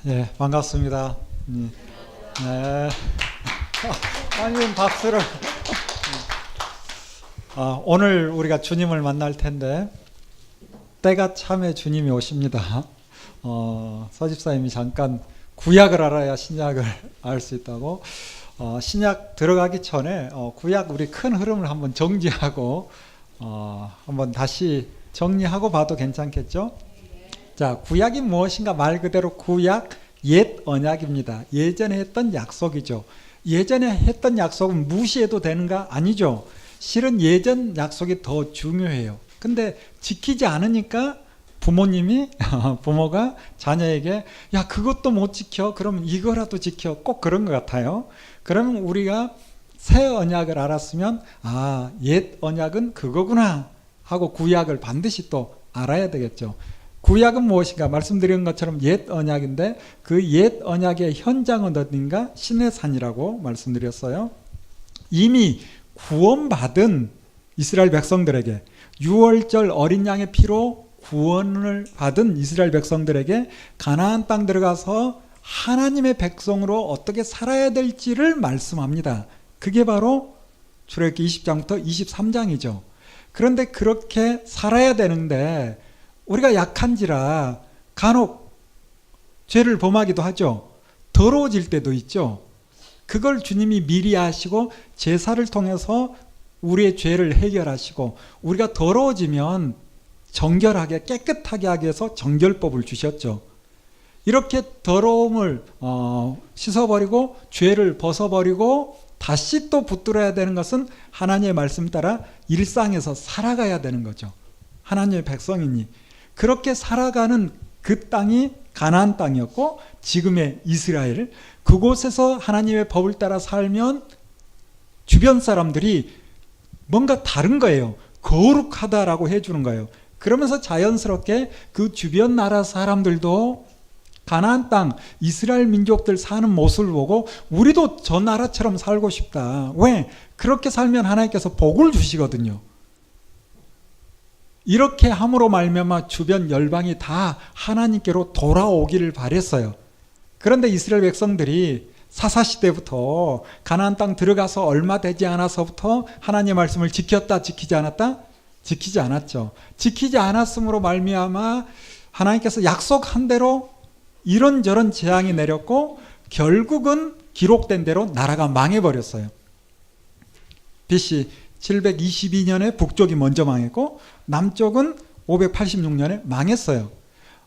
예, 반갑습니다. 네. 아니, 박수를. 오늘 우리가 주님을 만날 텐데, 때가 참에 주님이 오십니다. 서집사님이 잠깐 구약을 알아야 신약을 알 수 있다고, 신약 들어가기 전에 구약 우리 큰 흐름을 한번 정지하고, 한번 다시 정리하고 봐도 괜찮겠죠? 자, 구약이 무엇인가? 말 그대로 구약, 옛 언약입니다. 예전에 했던 약속이죠. 예전에 했던 약속은 무시해도 되는가? 아니죠. 실은 예전 약속이 더 중요해요. 근데 지키지 않으니까 부모가 자녀에게 야, 그것도 못 지켜? 그럼 이거라도 지켜. 꼭 그런 것 같아요. 그러면 우리가 새 언약을 알았으면 옛 언약은 그거구나 하고 구약을 반드시 또 알아야 되겠죠. 구약은 무엇인가? 말씀드린 것처럼 옛 언약인데 그 옛 언약의 현장은 어딘가? 시내산이라고 말씀드렸어요. 이미 구원받은 이스라엘 백성들에게, 유월절 어린 양의 피로 구원을 받은 이스라엘 백성들에게 가나안 땅 들어가서 하나님의 백성으로 어떻게 살아야 될지를 말씀합니다. 그게 바로 출애굽기 20장부터 23장이죠. 그런데 그렇게 살아야 되는데 우리가 약한지라 간혹 죄를 범하기도 하죠. 더러워질 때도 있죠. 그걸 주님이 미리 아시고 제사를 통해서 우리의 죄를 해결하시고 우리가 더러워지면 정결하게 깨끗하게 하기 위해서 정결법을 주셨죠. 이렇게 더러움을 씻어버리고 죄를 벗어버리고 다시 또 붙들어야 되는 것은 하나님의 말씀 따라 일상에서 살아가야 되는 거죠. 하나님의 백성이니 그렇게 살아가는 그 땅이 가나안 땅이었고 지금의 이스라엘, 그곳에서 하나님의 법을 따라 살면 주변 사람들이 뭔가 다른 거예요. 거룩하다라고 해주는 거예요. 그러면서 자연스럽게 그 주변 나라 사람들도 가나안 땅 이스라엘 민족들 사는 모습을 보고 우리도 저 나라처럼 살고 싶다. 왜? 그렇게 살면 하나님께서 복을 주시거든요. 이렇게 함으로 말미암아 주변 열방이 다 하나님께로 돌아오기를 바랬어요. 그런데 이스라엘 백성들이 사사시대부터 가나안 땅 들어가서 얼마 되지 않아서부터 하나님의 말씀을 지켰다, 지키지 않았다? 지키지 않았죠. 지키지 않았으므로 말미암아 하나님께서 약속한 대로 이런저런 재앙이 내렸고 결국은 기록된 대로 나라가 망해버렸어요. BC 722년에 북쪽이 먼저 망했고 남쪽은 586년에 망했어요.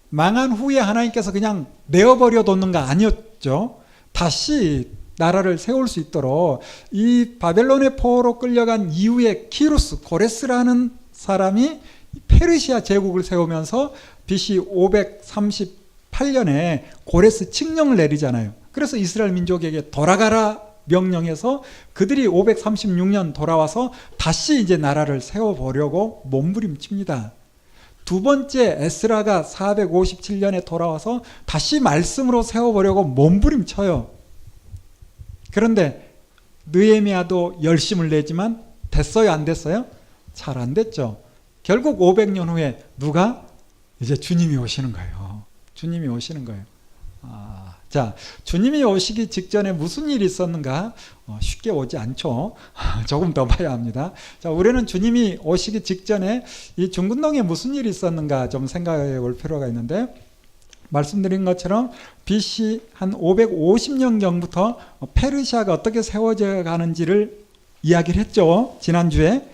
망한 후에 하나님께서 그냥 내어버려 뒀는가? 아니었죠. 다시 나라를 세울 수 있도록 이 바벨론의 포로로 끌려간 이후에 키루스, 고레스라는 사람이 페르시아 제국을 세우면서 BC 538년에 고레스 칙령을 내리잖아요. 그래서 이스라엘 민족에게 돌아가라 명령해서 그들이 536년 돌아와서 다시 이제 나라를 세워보려고 몸부림칩니다. 두 번째 에스라가 457년에 돌아와서 다시 말씀으로 세워보려고 몸부림쳐요. 그런데 느헤미야도 열심을 내지만 됐어요, 안 됐어요? 잘 안 됐죠. 결국 500년 후에 누가? 이제 주님이 오시는 거예요. 주님이 오시는 거예요. 자, 주님이 오시기 직전에 무슨 일이 있었는가? 쉽게 오지 않죠. 조금 더 봐야 합니다. 자, 우리는 주님이 오시기 직전에 이 중근동에 무슨 일이 있었는가 좀 생각해 볼 필요가 있는데, 말씀드린 것처럼 BC 한 550년경부터 페르시아가 어떻게 세워져 가는지를 이야기를 했죠. 지난주에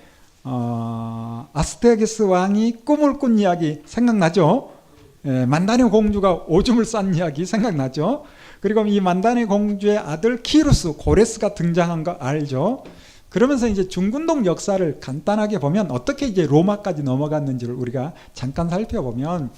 아스테르게스 왕이 꿈을 꾼 이야기 생각나죠? 만다네 공주가 오줌을 싼 이야기 생각나죠? 그리고 이 만다네 공주의 아들 키루스, 고레스가 등장한 거 알죠? 그러면서 이제 중근동 역사를 간단하게 보면 어떻게 이제 로마까지 넘어갔는지를 우리가 잠깐 살펴보면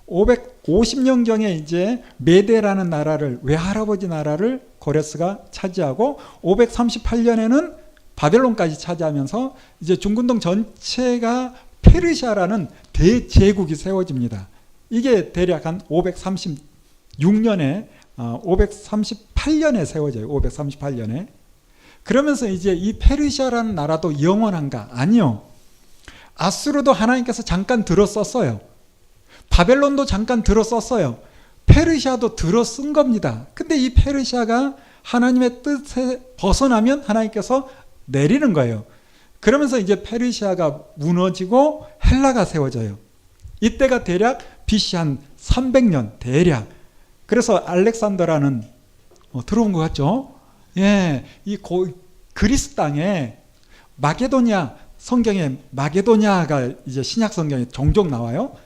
550년경에 이제 메데라는 나라를, 외할아버지 나라를 고레스가 차지하고 538년에는 바벨론까지 차지하면서 이제 중근동 전체가 페르시아라는 대제국이 세워집니다. 이게 대략 한 536년에 538년에 세워져요. 538년에. 그러면서 이제 이 페르시아라는 나라도 영원한가? 아니요. 아수르도 하나님께서 잠깐 들었었어요. 바벨론도 잠깐 들었었어요. 페르시아도 들어 쓴 겁니다. 근데 이 페르시아가 하나님의 뜻에 벗어나면 하나님께서 내리는 거예요. 그러면서 이제 페르시아가 무너지고 헬라가 세워져요. 이때가 대략 BC 한 300년 대략. 그래서 알렉산더라는 들어본 것 같죠? 예, 이 그리스 땅에 마게도냐, 성경에 마게도냐가 이제 신약 성경에 종종 나와요.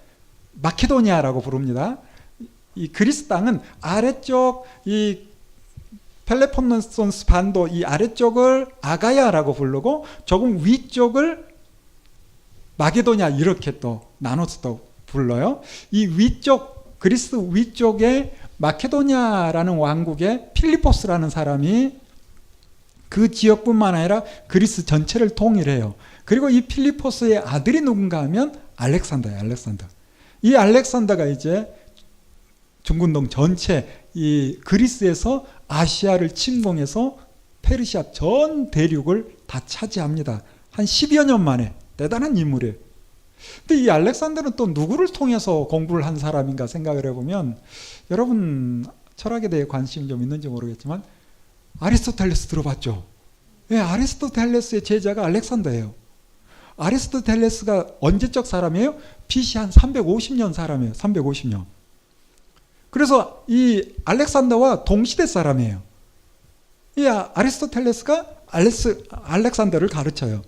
마케도니아라고 부릅니다. 이 그리스 땅은 아래쪽 이 펠레폰네소스 반도 이 아래쪽을 아가야라고 부르고 조금 위쪽을 마게도냐 이렇게 또 나눠서 또 불러요. 이 위쪽 그리스 위쪽에 마케도냐라는 왕국에 필리포스라는 사람이 그 지역뿐만 아니라 그리스 전체를 통일해요. 그리고 이 필리포스의 아들이 누군가 하면 알렉산더예요. 알렉산더. 이 알렉산더가 이제 중근동 전체 이 그리스에서 아시아를 침공해서 페르시아 전 대륙을 다 차지합니다. 한 10여 년 만에. 대단한 인물이에요. 근데 이 알렉산더는 또 누구를 통해서 공부를 한 사람인가 생각을 해보면, 여러분 철학에 대해 관심이 좀 있는지 모르겠지만 아리스토텔레스 들어봤죠? 네, 아리스토텔레스의 제자가 알렉산더예요. 아리스토텔레스가 언제적 사람이에요? BC 한 350년 사람이에요. 350년. 그래서 이 알렉산더와 동시대 사람이에요. 이 아리스토텔레스가 알렉산더를 가르쳐요.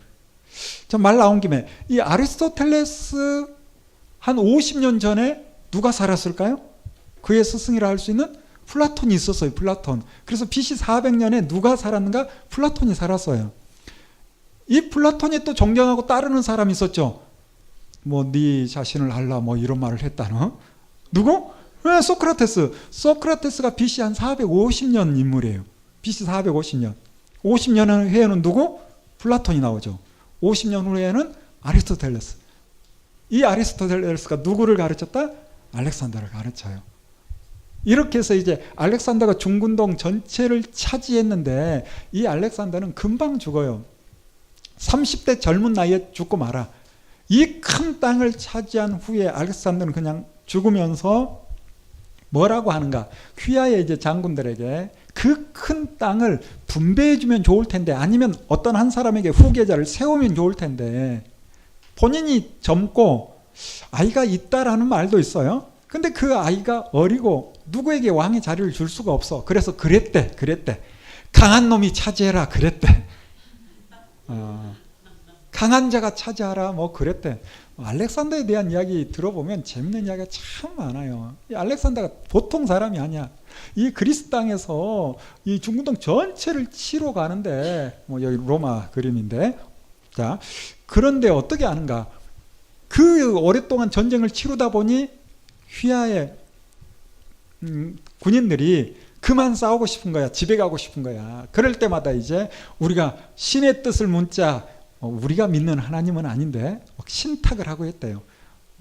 전 말 나온 김에 이 아리스토텔레스 한 50년 전에 누가 살았을까요? 그의 스승이라 할 수 있는 플라톤이 있었어요. 플라톤. 그래서 BC 400년에 누가 살았는가? 플라톤이 살았어요. 이 플라톤이 또 존경하고 따르는 사람이 있었죠. 뭐 네 자신을 알라 뭐 이런 말을 했다는. 누구? 네, 소크라테스. 소크라테스가 BC 한 450년 인물이에요. BC 450년. 50년 후에는 누구? 플라톤이 나오죠. 50년 후에는 아리스토텔레스. 이 아리스토텔레스가 누구를 가르쳤다? 알렉산더를 가르쳐요. 이렇게 해서 이제 알렉산더가 중근동 전체를 차지했는데 이 알렉산더는 금방 죽어요. 30대 젊은 나이에 죽고 말아. 이 큰 땅을 차지한 후에 알렉산더는 그냥 죽으면서 뭐라고 하는가? 휘하의 이제 장군들에게 그 큰 땅을 분배해주면 좋을 텐데, 아니면 어떤 한 사람에게 후계자를 세우면 좋을 텐데, 본인이 젊고 아이가 있다라는 말도 있어요. 근데 그 아이가 어리고 누구에게 왕의 자리를 줄 수가 없어. 그래서 그랬대. 강한 놈이 차지해라. 그랬대. 강한 자가 차지하라. 뭐 그랬대. 알렉산더에 대한 이야기 들어보면 재밌는 이야기가 참 많아요. 이 알렉산더가 보통 사람이 아니야. 이 그리스 땅에서 이 중근동 전체를 치러 가는데, 뭐 여기 로마 그림인데, 자, 그런데 어떻게 하는가? 그 오랫동안 전쟁을 치르다 보니 휘하의 군인들이 그만 싸우고 싶은 거야. 집에 가고 싶은 거야. 그럴 때마다 이제 우리가 신의 뜻을 묻자. 우리가 믿는 하나님은 아닌데 신탁을 하고 했대요.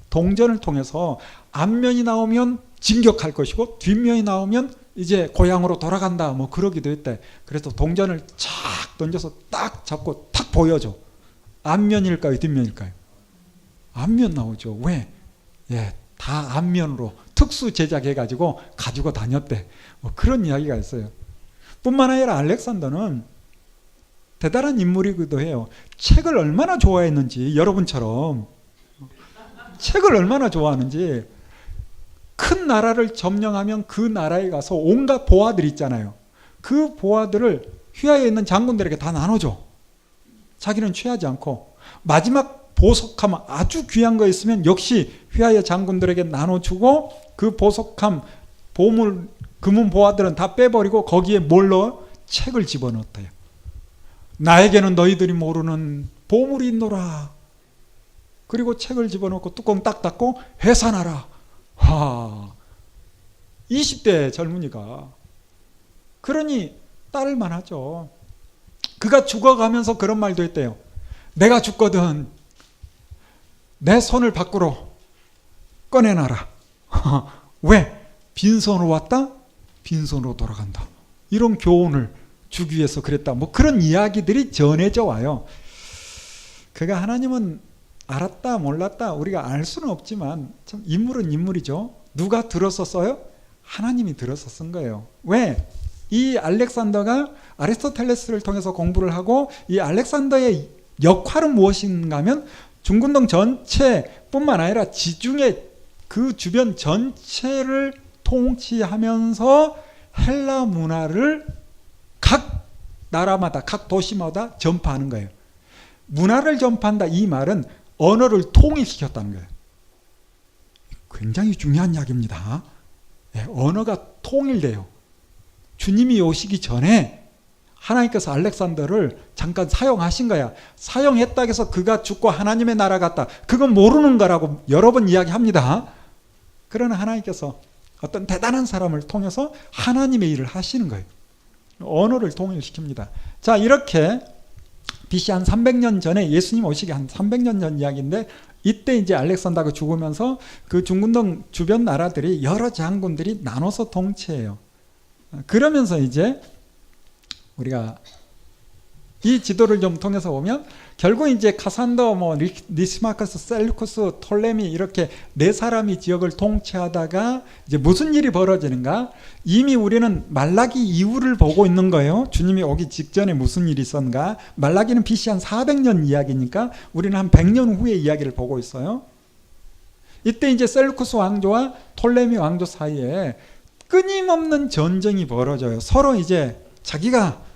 동전을 통해서 앞면이 나오면 진격할 것이고 뒷면이 나오면 이제 고향으로 돌아간다. 뭐 그러기도 했대. 그래서 동전을 착 던져서 딱 잡고 탁 보여줘. 앞면일까요? 뒷면일까요? 앞면 나오죠. 왜? 예, 다 앞면으로 특수 제작해가지고 가지고 다녔대. 뭐 그런 이야기가 있어요. 뿐만 아니라 알렉산더는 대단한 인물이기도 해요. 책을 얼마나 좋아했는지, 여러분처럼 책을 얼마나 좋아하는지, 큰 나라를 점령하면 그 나라에 가서 온갖 보화들 있잖아요. 그 보화들을 휘하에 있는 장군들에게 다 나눠줘. 자기는 취하지 않고. 마지막 보석함, 아주 귀한 거 있으면 역시 휘하의 장군들에게 나눠주고, 그 보석함, 보물, 금은 보화들은 다 빼버리고 거기에 뭘 넣어? 책을 집어넣었대요. 나에게는 너희들이 모르는 보물이 있노라. 그리고 책을 집어넣고 뚜껑 딱 닫고 해산하라. 20대 젊은이가. 그러니 따를만 하죠. 그가 죽어가면서 그런 말도 했대요. 내가 죽거든 내 손을 밖으로 꺼내놔라. 왜? 빈손으로 왔다 빈손으로 돌아간다. 이런 교훈을 주기 위해서 그랬다. 뭐 그런 이야기들이 전해져 와요. 그가 하나님은 알았다 몰랐다 우리가 알 수는 없지만 참 인물은 인물이죠. 누가 들었었어요? 하나님이 들어서 쓴 거예요. 왜? 이 알렉산더가 아리스토텔레스를 통해서 공부를 하고 이 알렉산더의 역할은 무엇인가 하면 중근동 전체뿐만 아니라 지중해 그 주변 전체를 통치하면서 헬라 문화를 각 나라마다 각 도시마다 전파하는 거예요. 문화를 전파한다 이 말은 언어를 통일시켰다는 거예요. 굉장히 중요한 이야기입니다. 네, 언어가 통일돼요. 주님이 오시기 전에 하나님께서 알렉산더를 잠깐 사용하신 거야. 사용했다 해서 그가 죽고 하나님의 나라 갔다. 그건 모르는 거라고 여러 번 이야기합니다. 그러나 하나님께서 어떤 대단한 사람을 통해서 하나님의 일을 하시는 거예요. 언어를 통일시킵니다. 자, 이렇게 BC 한 300년 전에 예수님 오시기 한 300년 전 이야기인데 이때 이제 알렉산더가 죽으면서 그 중근동 주변 나라들이 여러 장군들이 나눠서 통치해요. 그러면서 이제 우리가 이 지도를 좀 통해서 보면 결국 이제 카산더, 니시마커스, 셀루쿠스, 톨레미 이렇게 네 사람이 지역을 통치하다가 이제 무슨 일이 벌어지는가? 이미 우리는 말라기 이후를 보고 있는 거예요. 주님이 오기 직전에 무슨 일이 있었는가? 말라기는 BC 한 400년 이야기니까 우리는 한 100년 후의 이야기를 보고 있어요. 이때 이제 셀루쿠스 왕조와 톨레미 왕조 사이에 끊임없는 전쟁이 벌어져요. 서로 이제 자기가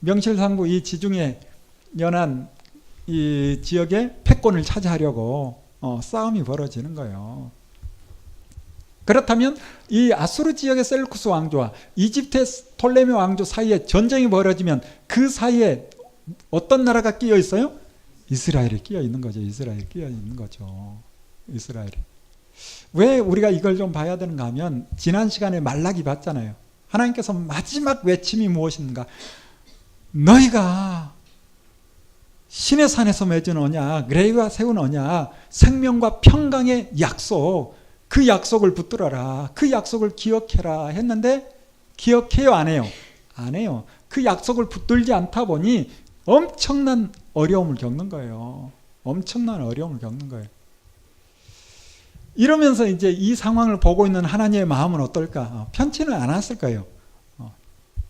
명실상부 이 지중해 연안 이 지역의 패권을 차지하려고 싸움이 벌어지는 거예요. 그렇다면 이 아수르 지역의 셀루쿠스 왕조와 이집트의 톨레미 왕조 사이에 전쟁이 벌어지면 그 사이에 어떤 나라가 끼어 있어요? 이스라엘이 끼어 있는 거죠. 이스라엘이 끼어 있는 거죠. 이스라엘이. 왜 우리가 이걸 좀 봐야 되는가 하면 지난 시간에 말라기 봤잖아요. 하나님께서 마지막 외침이 무엇인가? 너희가 신의 산에서 맺은 언약, 레위와 세운 언약, 생명과 평강의 약속, 그 약속을 붙들어라. 그 약속을 기억해라 했는데 기억해요? 안 해요? 안 해요. 그 약속을 붙들지 않다 보니 엄청난 어려움을 겪는 거예요. 엄청난 어려움을 겪는 거예요. 이러면서 이제 이 상황을 보고 있는 하나님의 마음은 어떨까? 편치는 않았을 거예요.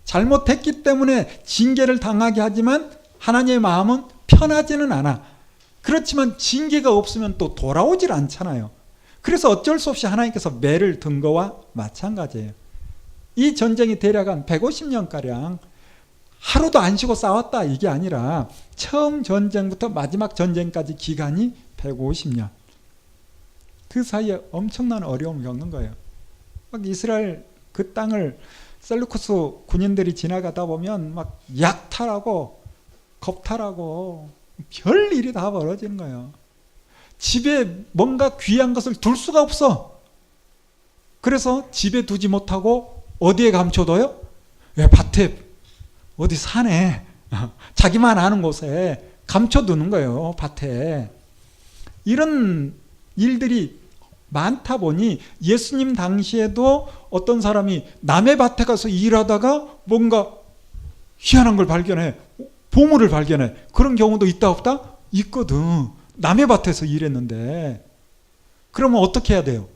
잘못했기 때문에 징계를 당하게 하지만 하나님의 마음은 편하지는 않아. 그렇지만 징계가 없으면 또 돌아오질 않잖아요. 그래서 어쩔 수 없이 하나님께서 매를 든 거와 마찬가지예요. 이 전쟁이 대략 한 150년가량 하루도 안 쉬고 싸웠다 이게 아니라 처음 전쟁부터 마지막 전쟁까지 기간이 150년. 그 사이에 엄청난 어려움을 겪는 거예요. 막 이스라엘 그 땅을 셀루쿠스 군인들이 지나가다 보면 막 약탈하고 겁탈하고 별 일이 다 벌어지는 거예요. 집에 뭔가 귀한 것을 둘 수가 없어. 그래서 집에 두지 못하고 어디에 감춰둬요? 왜 밭에 어디 산에 자기만 아는 곳에 감춰두는 거예요. 밭에. 이런 일들이 많다 보니 예수님 당시에도 어떤 사람이 남의 밭에 가서 일하다가 뭔가 희한한 걸 발견해. 보물을 발견해. 그런 경우도 있다 없다? 있거든. 남의 밭에서 일했는데. 그러면 어떻게 해야 돼요?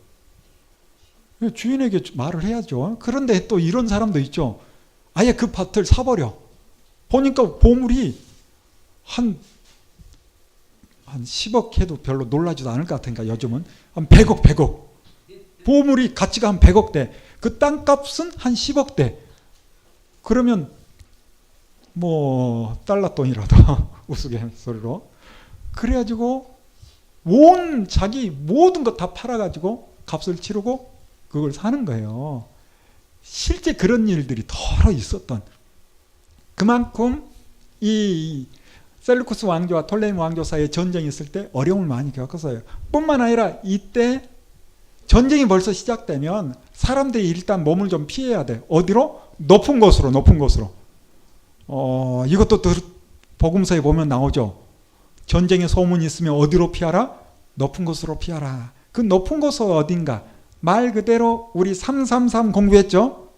주인에게 말을 해야죠. 그런데 또 이런 사람도 있죠. 아예 그 밭을 사버려. 보니까 보물이 한 10억 해도 별로 놀라지도 않을 것 같으니까 요즘은 한 100억 보물이 가치가 한 100억대 그 땅값은 한 10억대 그러면 뭐 달러 돈이라도 우스갯소리로 그래가지고 온 자기 모든 것 다 팔아가지고 값을 치르고 그걸 사는 거예요. 실제 그런 일들이 더러 있었던 그만큼 이 셀루쿠스 왕조와 톨레미 왕조 사이에 전쟁이 있을 때 어려움을 많이 겪었어요. 뿐만 아니라 이때 전쟁이 벌써 시작되면 사람들이 일단 몸을 좀 피해야 돼. 어디로? 높은 곳으로. 이것도 복음서에 보면 나오죠. 전쟁의 소문이 있으면 어디로 피하라? 높은 곳으로 피하라. 그 높은 곳은 어딘가? 말 그대로 우리 333 공부했죠?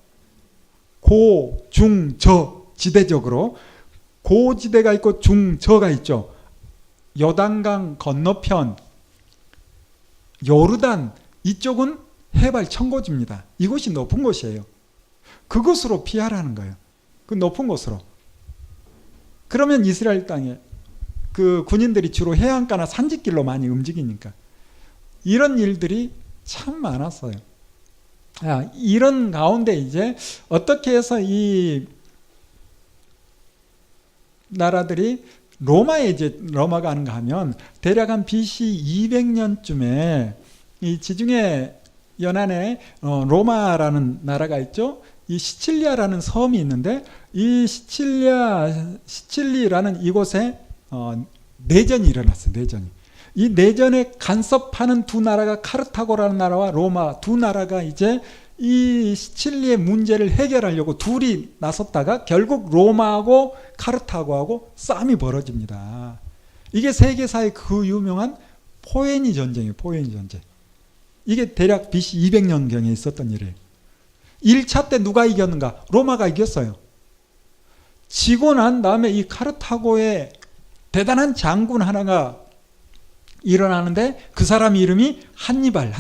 고, 중, 저 지대적으로 고지대가 있고 중저가 있죠. 요단강 건너편 요르단 이쪽은 해발 1000고지입니다. 이곳이 높은 곳이에요. 그곳으로 피하라는 거예요. 그 높은 곳으로. 그러면 이스라엘 땅에 그 군인들이 주로 해안가나 산지길로 많이 움직이니까 이런 일들이 참 많았어요. 이런 가운데 이제 어떻게 해서 이 나라들이 로마가 하는가 하면 대략 한 BC 200년쯤에 이 지중해 연안에 로마라는 나라가 있죠. 이 시칠리아라는 섬이 있는데 이 시칠리라는 이곳에 내전이 일어났어요. 내전이. 이 내전에 간섭하는 두 나라가 카르타고라는 나라와 로마 두 나라가 이제 이 시칠리의 문제를 해결하려고 둘이 나섰다가 결국 로마하고 카르타고하고 싸움이 벌어집니다. 이게 세계사의 그 유명한 포에니 전쟁이에요. 포에니 전쟁. 이게 대략 BC 200년경에 있었던 일이에요. 1차 때 누가 이겼는가? 로마가 이겼어요. 지고 난 다음에 이 카르타고의 대단한 장군 하나가 일어나는데 그 사람 이름이 한니발.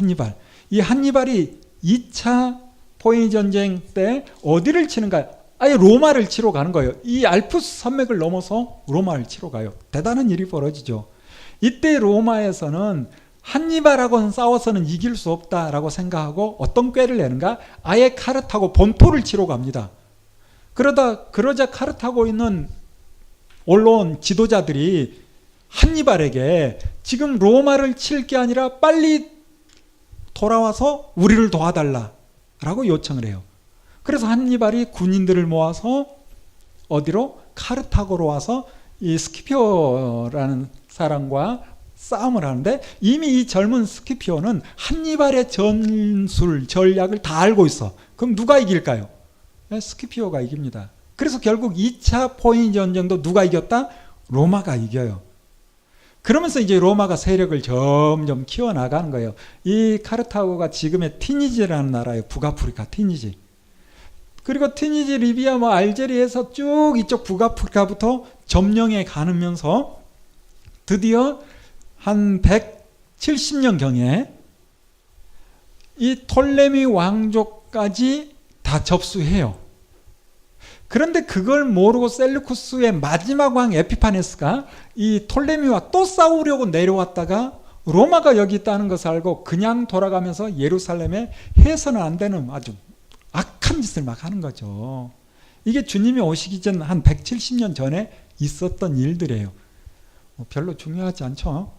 이 한니발이 2차 포에니 전쟁 때 어디를 치는가? 아예 로마를 치러 가는 거예요. 이 알프스 산맥을 넘어서 로마를 치러 가요. 대단한 일이 벌어지죠. 이때 로마에서는 한니발하고는 싸워서는 이길 수 없다라고 생각하고 어떤 꾀를 내는가? 아예 카르타고 본토를 치러 갑니다. 그러자 카르타고 있는 올라온 지도자들이 한니발에게 지금 로마를 칠 게 아니라 빨리 돌아와서 우리를 도와달라라고 요청을 해요. 그래서 한니발이 군인들을 모아서 어디로? 카르타고로 와서 이 스키피오라는 사람과 싸움을 하는데 이미 이 젊은 스키피오는 한니발의 전술, 전략을 다 알고 있어. 그럼 누가 이길까요? 스키피오가 이깁니다. 그래서 결국 2차 포에니 전쟁도 누가 이겼다? 로마가 이겨요. 그러면서 이제 로마가 세력을 점점 키워나가는 거예요. 이 카르타고가 지금의 티니지라는 나라예요. 북아프리카 티니지. 그리고 티니지, 리비아, 알제리에서 쭉 이쪽 북아프리카부터 점령해 가면서 드디어 한 170년경에 이 톨레미 왕족까지 다 접수해요. 그런데 그걸 모르고 셀루쿠스의 마지막 왕 에피파네스가 이 톨레미와 또 싸우려고 내려왔다가 로마가 여기 있다는 것을 알고 그냥 돌아가면서 예루살렘에 해서는 안 되는 아주 악한 짓을 막 하는 거죠. 이게 주님이 오시기 전 한 170년 전에 있었던 일들이에요. 별로 중요하지 않죠?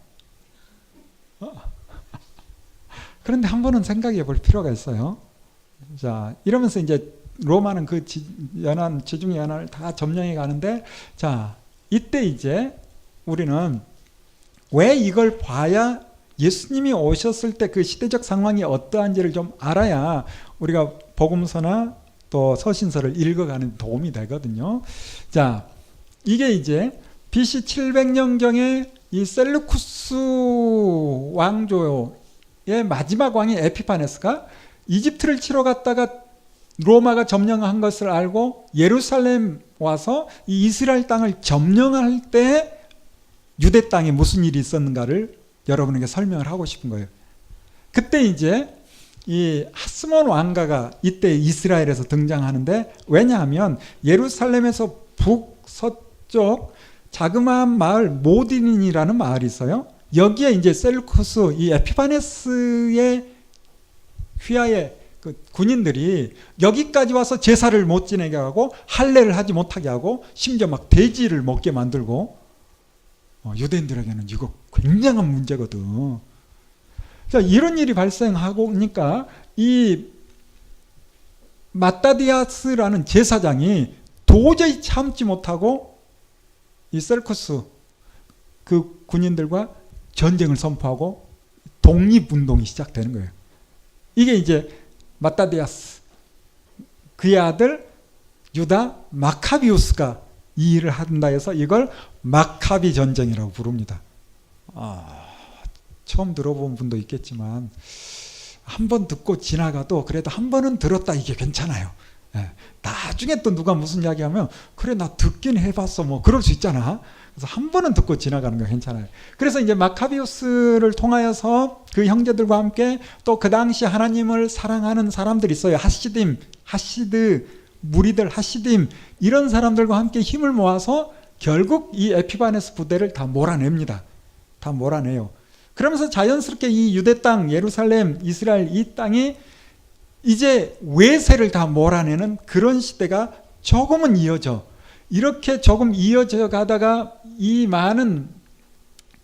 그런데 한 번은 생각해 볼 필요가 있어요. 자, 이러면서 이제 로마는 그 지중해 연안을 다 점령해 가는데, 자, 이때 이제 우리는 왜 이걸 봐야 예수님이 오셨을 때 그 시대적 상황이 어떠한지를 좀 알아야 우리가 복음서나 또 서신서를 읽어가는 도움이 되거든요. 자, 이게 이제 BC 700년경에 이 셀루쿠스 왕조의 마지막 왕이 에피파네스가 이집트를 치러 갔다가 로마가 점령한 것을 알고 예루살렘 와서 이 이스라엘 땅을 점령할 때 유대 땅에 무슨 일이 있었는가를 여러분에게 설명을 하고 싶은 거예요. 그때 이제 이 하스몬 왕가가 이때 이스라엘에서 등장하는데, 왜냐하면 예루살렘에서 북서쪽 자그마한 마을 모딘이라는 마을이 있어요. 여기에 이제 셀루쿠스 이 에피파네스의 휘하의 그 군인들이 여기까지 와서 제사를 못 지내게 하고 할례를 하지 못하게 하고 심지어 막 돼지를 먹게 만들고, 유대인들에게는 이거 굉장한 문제거든. 자, 이런 일이 발생하고 니까 이 마따디아스라는 제사장이 도저히 참지 못하고 이 셀쿠스 그 군인들과 전쟁을 선포하고 독립운동이 시작되는 거예요. 이게 이제 마따디아스, 그의 아들 유다 마카비우스가 이 일을 한다 해서 이걸 마카비 전쟁이라고 부릅니다. 처음 들어본 분도 있겠지만 한 번 듣고 지나가도 그래도 한 번은 들었다, 이게 괜찮아요. 나중에 또 누가 무슨 이야기하면 그래 나 듣긴 해봤어 뭐 그럴 수 있잖아. 그래서 한 번은 듣고 지나가는 거 괜찮아요. 그래서 이제 마카비우스를 통하여서 그 형제들과 함께 또 그 당시 하나님을 사랑하는 사람들이 있어요. 하시드 무리들, 하시딤 이런 사람들과 함께 힘을 모아서 결국 이 에피바네스 부대를 다 몰아냅니다. 다 몰아내요. 그러면서 자연스럽게 이 유대 땅, 예루살렘, 이스라엘 이 땅이 이제 외세를 다 몰아내는 그런 시대가 조금은 이어져. 이렇게 조금 이어져 가다가 이 많은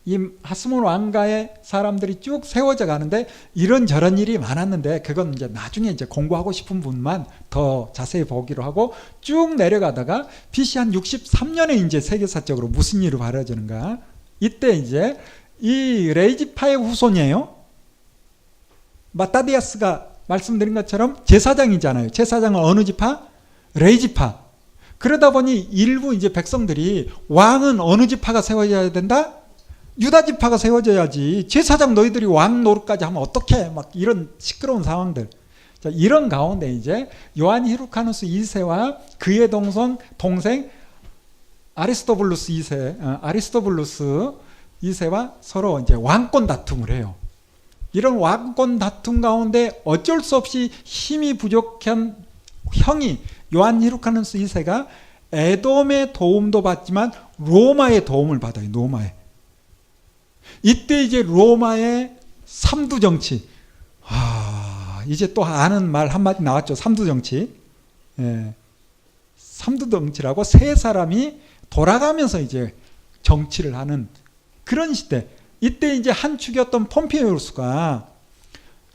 이 하스몬 왕가의 사람들이 쭉 세워져 가는데 이런저런 일이 많았는데 그건 이제 나중에 이제 공부하고 싶은 분만 더 자세히 보기로 하고 쭉 내려가다가 BC 한 63년에 이제 세계사적으로 무슨 일이 벌어지는가? 이때 이제 이 레이지파의 후손이에요. 마타디아스가 말씀드린 것처럼 제사장이잖아요. 제사장은 어느 지파? 레이지파. 그러다 보니 일부 이제 백성들이 왕은 어느 지파가 세워져야 된다? 유다 지파가 세워져야지. 제사장 너희들이 왕 노릇까지 하면 어떡해? 막 이런 시끄러운 상황들. 자, 이런 가운데 이제 요한 히르카누스 2세와 그의 동생 아리스토블루스 2세와 서로 이제 왕권 다툼을 해요. 이런 왕권 다툼 가운데 어쩔 수 없이 힘이 부족한 형이 요한 히르카누스 2세가 에돔의 도움도 받지만 로마의 도움을 받아요. 로마에. 이때 이제 로마의 삼두 정치. 이제 또 아는 말 한마디 나왔죠. 삼두 정치. 예. 삼두 정치라고 세 사람이 돌아가면서 이제 정치를 하는 그런 시대. 이때 이제 한 축이었던 폼페이우스가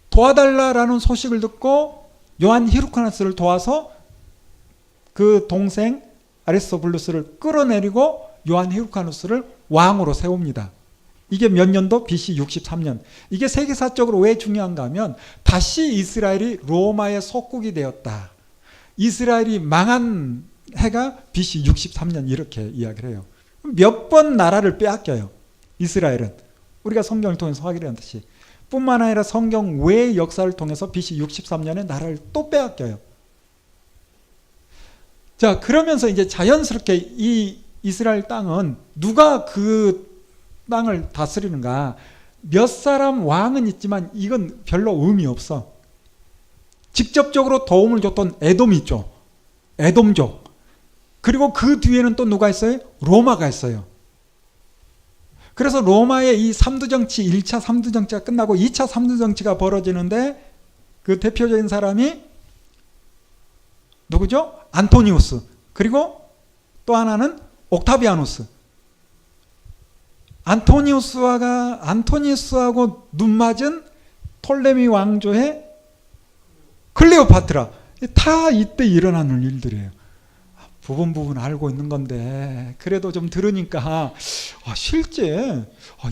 도와달라라는 소식을 듣고 요한 히르카누스를 도와서 그 동생 아리스토블루스를 끌어내리고 요한 히르카누스를 왕으로 세웁니다. 이게 몇 년도? BC 63년. 이게 세계사적으로 왜 중요한가 하면 다시 이스라엘이 로마의 속국이 되었다. 이스라엘이 망한 해가 BC 63년 이렇게 이야기를 해요. 몇 번 나라를 빼앗겨요. 이스라엘은. 우리가 성경을 통해서 확인했듯이. 뿐만 아니라 성경 외의 역사를 통해서 BC 63년에 나라를 또 빼앗겨요. 자, 그러면서 이제 자연스럽게 이 이스라엘 땅은 누가 그 땅을 다스리는가? 몇 사람 왕은 있지만 이건 별로 의미 없어. 직접적으로 도움을 줬던 에돔이 있죠. 에돔족. 그리고 그 뒤에는 또 누가 있어요? 로마가 있어요. 그래서 로마의 이 삼두정치, 1차 삼두정치가 끝나고 2차 삼두정치가 벌어지는데 그 대표적인 사람이 누구죠? 안토니우스. 그리고 또 하나는 옥타비아누스. 안토니우스하고 눈맞은 톨레미 왕조의 클레오파트라. 다 이때 일어나는 일들이에요. 부분 알고 있는 건데 그래도 좀 들으니까 실제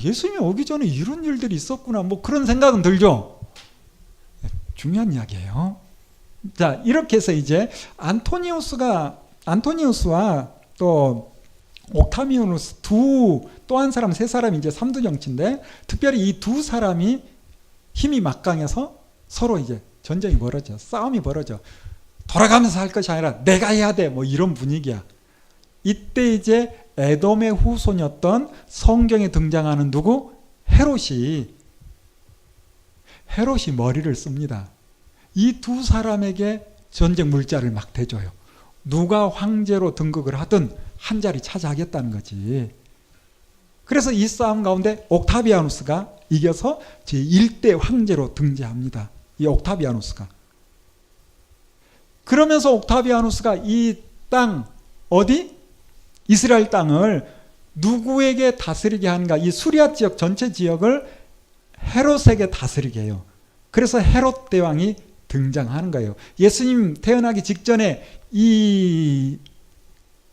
예수님이 오기 전에 이런 일들이 있었구나 뭐 그런 생각은 들죠. 중요한 이야기예요. 자, 이렇게 해서 이제 안토니우스와 또 옥타비아누스 또 한 사람, 세 사람이 이제 삼두 정치인데 특별히 이 두 사람이 힘이 막강해서 서로 이제 전쟁이 벌어져, 싸움이 벌어져. 돌아가면서 할 것이 아니라 내가 해야 돼, 뭐 이런 분위기야. 이때 이제 에돔의 후손이었던 성경에 등장하는 누구? 헤롯이 머리를 씁니다. 이 두 사람에게 전쟁 물자를 막 대줘요. 누가 황제로 등극을 하든 한 자리 차지하겠다는 거지. 그래서 이 싸움 가운데 옥타비아누스가 이겨서 제1대 황제로 등재합니다. 이 옥타비아누스가. 그러면서 옥타비아누스가 이 땅, 어디? 이스라엘 땅을 누구에게 다스리게 하는가? 이 수리아 지역 전체 지역을 헤롯에게 다스리게 해요. 그래서 헤롯 대왕이 등장하는 거예요. 예수님 태어나기 직전에 이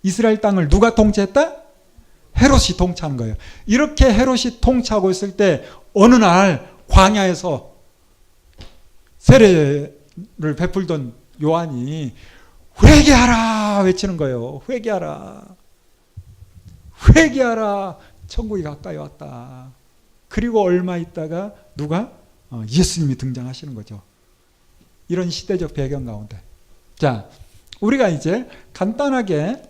이스라엘 땅을 누가 통치했다? 헤롯이 통치한 거예요. 이렇게 헤롯이 통치하고 있을 때 어느 날 광야에서 세례를 베풀던 요한이 회개하라 외치는 거예요. 회개하라. 천국이 가까이 왔다. 그리고 얼마 있다가 누가? 예수님이 등장하시는 거죠. 이런 시대적 배경 가운데. 자, 우리가 이제 간단하게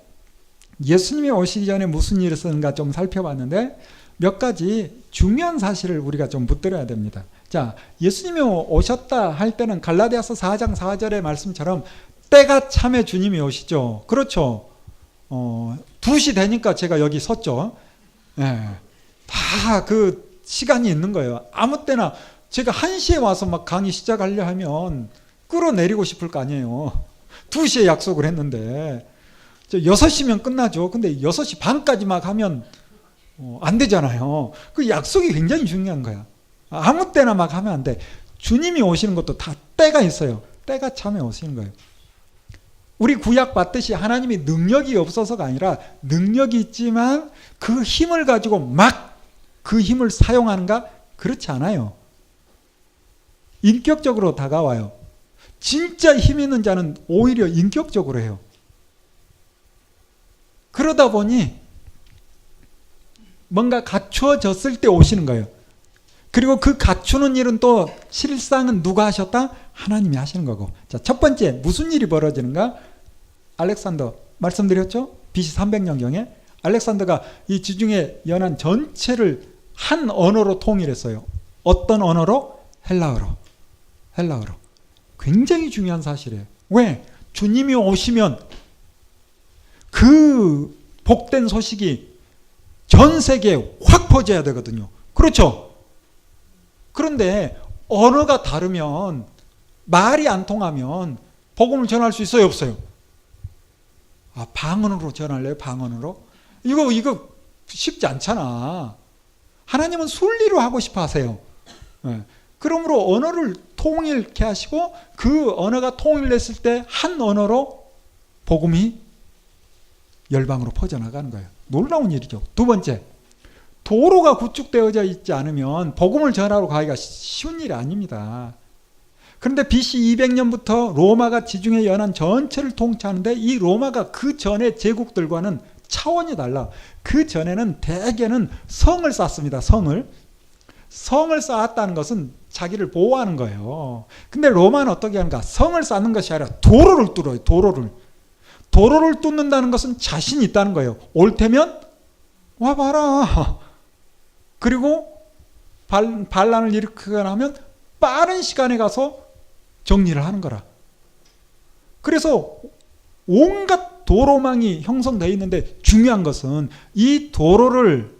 예수님이 오시기 전에 무슨 일이 있었는가 좀 살펴봤는데 몇 가지 중요한 사실을 우리가 좀 붙들어야 됩니다. 자, 예수님이 오셨다 할 때는 갈라디아서 4장 4절의 말씀처럼 때가 참에 주님이 오시죠. 그렇죠. 2시 되니까 제가 여기 섰죠. 예. 다 그 시간이 있는 거예요. 아무 때나 제가 1시에 와서 막 강의 시작하려 하면 끌어내리고 싶을 거 아니에요. 2시에 약속을 했는데 6시면 끝나죠. 근데 6시 반까지 막 하면 안 되잖아요. 그 약속이 굉장히 중요한 거야. 아무 때나 막 하면 안 돼. 주님이 오시는 것도 다 때가 있어요. 때가 참에 오시는 거예요. 우리 구약 봤듯이 하나님이 능력이 없어서가 아니라 능력이 있지만 그 힘을 가지고 막 그 힘을 사용하는가? 그렇지 않아요. 인격적으로 다가와요. 진짜 힘 있는 자는 오히려 인격적으로 해요. 그러다 보니 뭔가 갖추어졌을 때 오시는 거예요. 그리고 그 갖추는 일은 또 실상은 누가 하셨다? 하나님이 하시는 거고. 자, 첫 번째 무슨 일이 벌어지는가? 알렉산더 말씀드렸죠? BC 300년경에 알렉산더가 이 지중해 연안 전체를 한 언어로 통일했어요. 어떤 언어로? 헬라어로. 굉장히 중요한 사실이에요. 왜? 주님이 오시면 그 복된 소식이 전 세계에 확 퍼져야 되거든요. 그렇죠? 그런데 언어가 다르면, 말이 안 통하면 복음을 전할 수 있어요, 없어요? 방언으로 전할래요? 방언으로? 이거 쉽지 않잖아. 하나님은 순리로 하고 싶어 하세요. 그러므로 언어를 통일케 하시고 그 언어가 통일됐을 때 한 언어로 복음이 열방으로 퍼져나가는 거예요. 놀라운 일이죠. 두 번째, 도로가 구축되어져 있지 않으면 복음을 전하러 가기가 쉬운 일이 아닙니다. 그런데 BC 200년부터 로마가 지중해 연안 전체를 통치하는데 이 로마가 그 전에 제국들과는 차원이 달라. 그 전에는 대개는 성을 쌓습니다. 성을 쌓았다는 것은 자기를 보호하는 거예요. 근데 로마는 어떻게 하는가? 성을 쌓는 것이 아니라 도로를 뚫어요. 도로를 뚫는다는 것은 자신이 있다는 거예요. 올 테면 와봐라. 그리고 반란을 일으키거나 하면 빠른 시간에 가서 정리를 하는 거라. 그래서 온갖 도로망이 형성되어 있는데 중요한 것은 이 도로를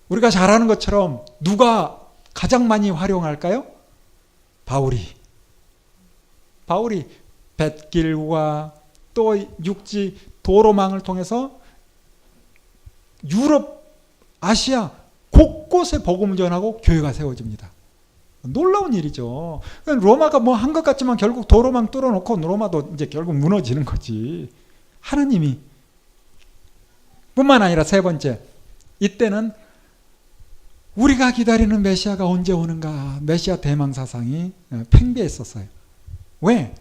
우리가 잘 아는 것처럼 누가 가장 많이 활용할까요? 바울이 뱃길과 또 육지 도로망을 통해서 유럽, 아시아 곳곳에 복음을 전하고 교회가 세워집니다. 놀라운 일이죠. 로마가 뭐 한 것 같지만 결국 도로망 뚫어놓고 로마도 이제 결국 무너지는 거지. 하나님이. 뿐만 아니라 세 번째, 이때는 우리가 기다리는 메시아가 언제 오는가? 메시아 대망 사상이 팽배했었어요. 왜?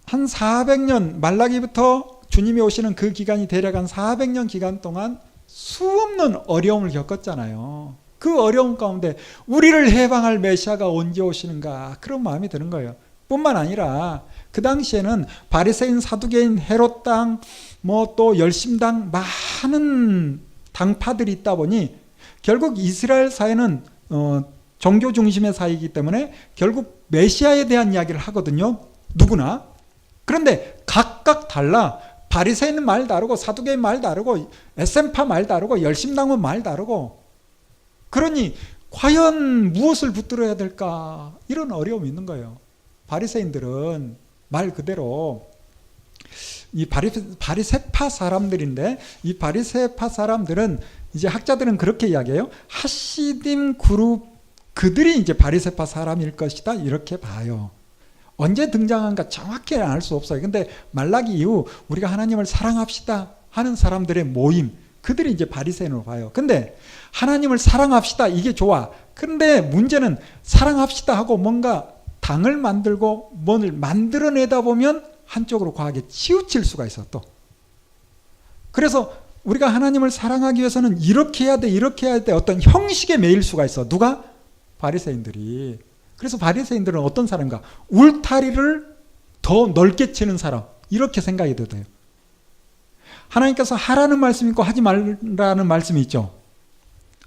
한 400년 말라기부터 주님이 오시는 그 기간이 대략 한 400년 기간 동안 수없는 어려움을 겪었잖아요. 그 어려움 가운데 우리를 해방할 메시아가 언제 오시는가? 그런 마음이 드는 거예요. 뿐만 아니라 그 당시에는 바리새인, 사두개인, 헤롯당, 뭐 또 열심당 많은 당파들이 있다 보니 결국 이스라엘 사회는 종교 중심의 사회이기 때문에 결국 메시아에 대한 이야기를 하거든요. 누구나. 그런데 각각 달라. 바리새인은 말 다르고 사두개인 말 다르고 에센파 말 다르고 열심당은 말 다르고. 그러니 과연 무엇을 붙들어야 될까? 이런 어려움이 있는 거예요. 바리새인들은 말 그대로 이 바리새파 사람들인데 이 바리새파 사람들은 이제 학자들은 그렇게 이야기해요. 하시딤 그룹 그들이 이제 바리새파 사람일 것이다 이렇게 봐요. 언제 등장한가 정확히 알 수 없어요. 근데 말라기 이후 우리가 하나님을 사랑합시다 하는 사람들의 모임, 그들이 이제 바리새인으로 봐요. 근데 하나님을 사랑합시다 이게 좋아. 근데 문제는 사랑합시다 하고 뭔가 당을 만들고 뭔을 만들어내다 보면 한쪽으로 과하게 치우칠 수가 있어 또. 그래서 우리가 하나님을 사랑하기 위해서는 이렇게 해야 돼 이렇게 해야 돼 어떤 형식에 매일 수가 있어. 누가? 바리새인들이. 그래서 바리새인들은 어떤 사람인가? 울타리를 더 넓게 치는 사람 이렇게 생각이 돼요. 하나님께서 하라는 말씀이 있고 하지 말라는 말씀이 있죠.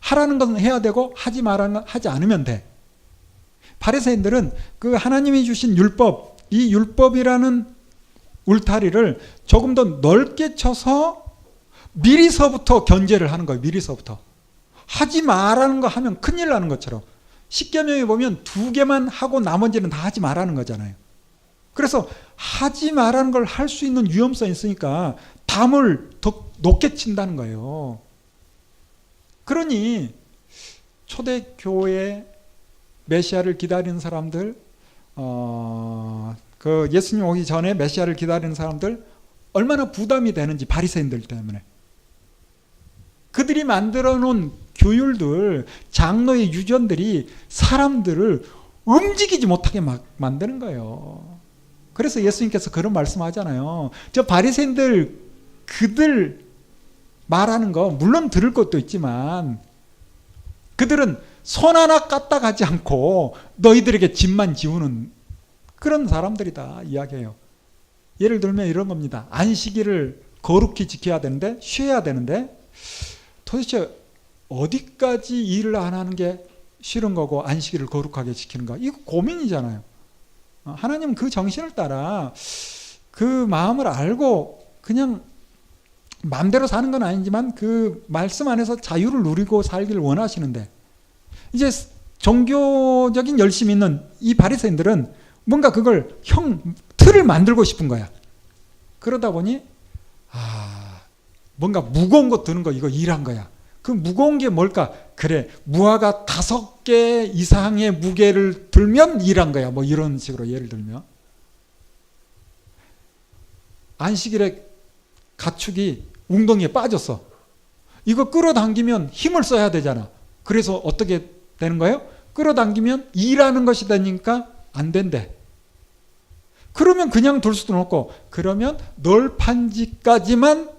하라는 건 해야 되고 하지 말라는 건 하지 않으면 돼. 바리새인들은 그 하나님이 주신 율법, 이 율법이라는 울타리를 조금 더 넓게 쳐서 미리서부터 견제를 하는 거예요. 미리서부터. 하지 말라는 거 하면 큰일 나는 것처럼. 십계명에 보면 2개만 하고 나머지는 다 하지 말라는 거잖아요. 그래서 하지 말라는 걸 할 수 있는 위험성이 있으니까 담을 더 높게 친다는 거예요. 그러니 초대교회 메시아를 기다리는 사람들, 그 예수님 오기 전에 메시아를 기다리는 사람들 얼마나 부담이 되는지, 바리새인들 때문에. 그들이 만들어 놓은 규율들, 장로의 유전들이 사람들을 움직이지 못하게 막 만드는 거예요. 그래서 예수님께서 그런 말씀하잖아요. 저 바리새인들 그들 말하는 거 물론 들을 것도 있지만 그들은 손 하나 까딱하지 않고 너희들에게 짐만 지우는 그런 사람들이다 이야기해요. 예를 들면 이런 겁니다. 안식일을 거룩히 지켜야 되는데, 쉬어야 되는데 도대체 어디까지 일을 안 하는 게 싫은 거고 안식일을 거룩하게 지키는가? 이거 고민이잖아요. 하나님은 그 정신을 따라 그 마음을 알고 그냥 마음대로 사는 건 아니지만 그 말씀 안에서 자유를 누리고 살기를 원하시는데, 이제 종교적인 열심이 있는 이 바리새인들은 뭔가 그걸 틀을 만들고 싶은 거야. 그러다 보니 뭔가 무거운 거 드는 거 이거 일한 거야. 그 무거운 게 뭘까? 그래, 무화과 5개 이상의 무게를 들면 일한 거야. 뭐 이런 식으로 예를 들면. 안식일에 가축이 웅덩이에 빠졌어. 이거 끌어당기면 힘을 써야 되잖아. 그래서 어떻게 되는 거예요? 끌어당기면 일하는 것이 되니까 안 된대. 그러면 그냥 둘 수도 없고, 그러면 널판지까지만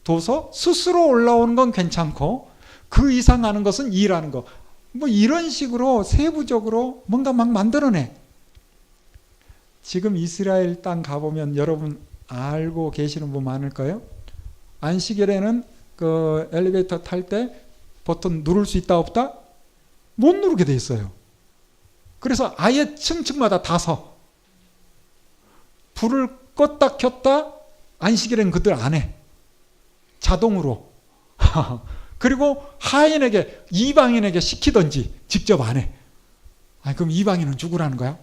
둬서 스스로 올라오는 건 괜찮고 그 이상 하는 것은 일하는 거. 뭐 이런 식으로 세부적으로 뭔가 막 만들어내. 지금 이스라엘 땅 가보면 여러분 알고 계시는 분 많을까요? 안식일에는 그 엘리베이터 탈 때 버튼 누를 수 있다 없다? 못 누르게 돼 있어요. 그래서 아예 층층마다 다 서. 불을 껐다 켰다 안식일에는 그들 안 해. 자동으로. 그리고 하인에게, 이방인에게 시키든지 직접 안 해. 아니, 그럼 이방인은 죽으라는 거야?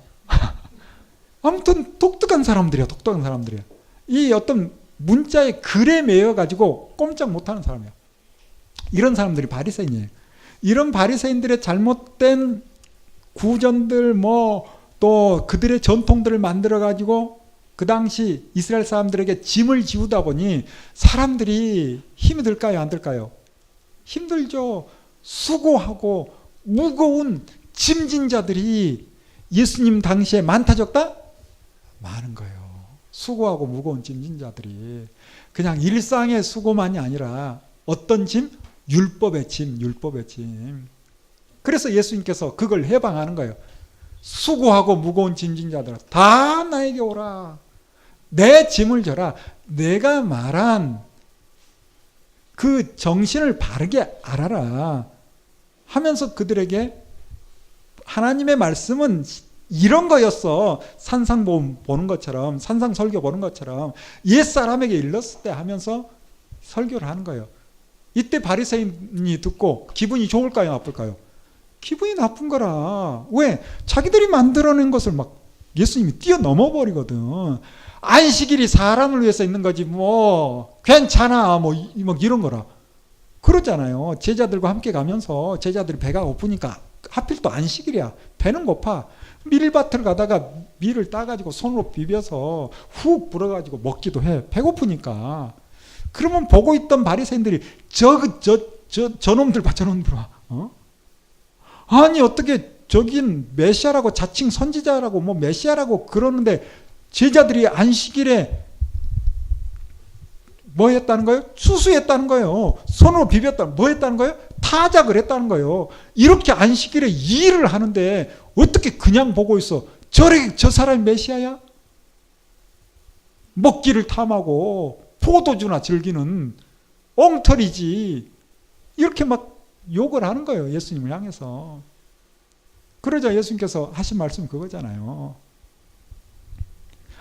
아무튼 독특한 사람들이야. 독특한 사람들이야. 이 어떤 문자의 글에 매여가지고 꼼짝 못하는 사람이야. 이런 사람들이 바리새인이에요. 이런 바리새인들의 잘못된 구전들, 또 그들의 전통들을 만들어가지고 그 당시 이스라엘 사람들에게 짐을 지우다 보니 사람들이 힘이 들까요? 안 들까요? 힘들죠. 수고하고 무거운 짐진 자들이 예수님 당시에 많다 적다? 많은 거예요. 수고하고 무거운 짐진 자들이. 그냥 일상의 수고만이 아니라 어떤 짐? 율법의 짐, 율법의 짐. 그래서 예수님께서 그걸 해방하는 거예요. 수고하고 무거운 짐진 자들아, 다 나에게 오라. 내 짐을 져라. 내가 말한 그 정신을 바르게 알아라 하면서 그들에게 하나님의 말씀은 이런 거였어. 산상 보는 것처럼, 산상 설교 보는 것처럼 옛사람에게 일렀을 때 하면서 설교를 하는 거예요. 이때 바리새인이 듣고 기분이 좋을까요? 나쁠까요? 기분이 나쁜 거라. 왜? 자기들이 만들어낸 것을 막 예수님이 뛰어넘어 버리거든. 안식일이 사람을 위해서 있는 거지 뭐 괜찮아 뭐 이런 거라. 그러잖아요. 제자들과 함께 가면서 제자들이 배가 고프니까 하필 또 안식일이야. 배는 고파. 밀밭을 가다가 밀을 따가지고 손으로 비벼서 훅 불어가지고 먹기도 해. 배고프니까. 그러면 보고 있던 바리새인들이 저놈들 봐, 저놈들 봐. 아니 어떻게 저긴 메시아라고, 자칭 선지자라고 뭐 메시아라고 그러는데 제자들이 안식일에 뭐 했다는 거예요? 수수했다는 거예요. 손으로 뭐 했다는 거예요? 타작을 했다는 거예요. 이렇게 안식일에 일을 하는데 어떻게 그냥 보고 있어? 저 사람이 메시아야? 먹기를 탐하고 포도주나 즐기는 엉터리지. 이렇게 막 욕을 하는 거예요. 예수님을 향해서. 그러자 예수님께서 하신 말씀이 그거잖아요.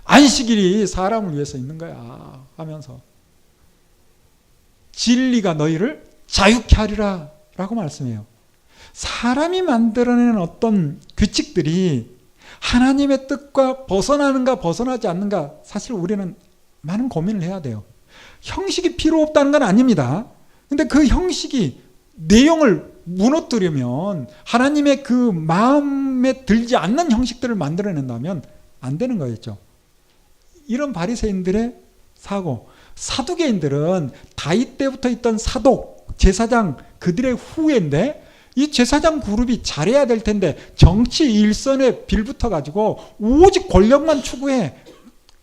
안식일이 사람을 위해서 있는 거야 하면서 진리가 너희를 자유케 하리라 라고 말씀해요. 사람이 만들어내는 어떤 규칙들이 하나님의 뜻과 벗어나는가 벗어나지 않는가, 사실 우리는 많은 고민을 해야 돼요. 형식이 필요 없다는 건 아닙니다. 근데 그 형식이 내용을 무너뜨리면, 하나님의 그 마음에 들지 않는 형식들을 만들어낸다면 안 되는 거였죠. 이런 바리새인들의 사고. 사두개인들은 다윗 때부터 있던 사독, 제사장, 그들의 후예인데, 이 제사장 그룹이 잘해야 될 텐데 정치 일선에 빌붙어 가지고 오직 권력만 추구해.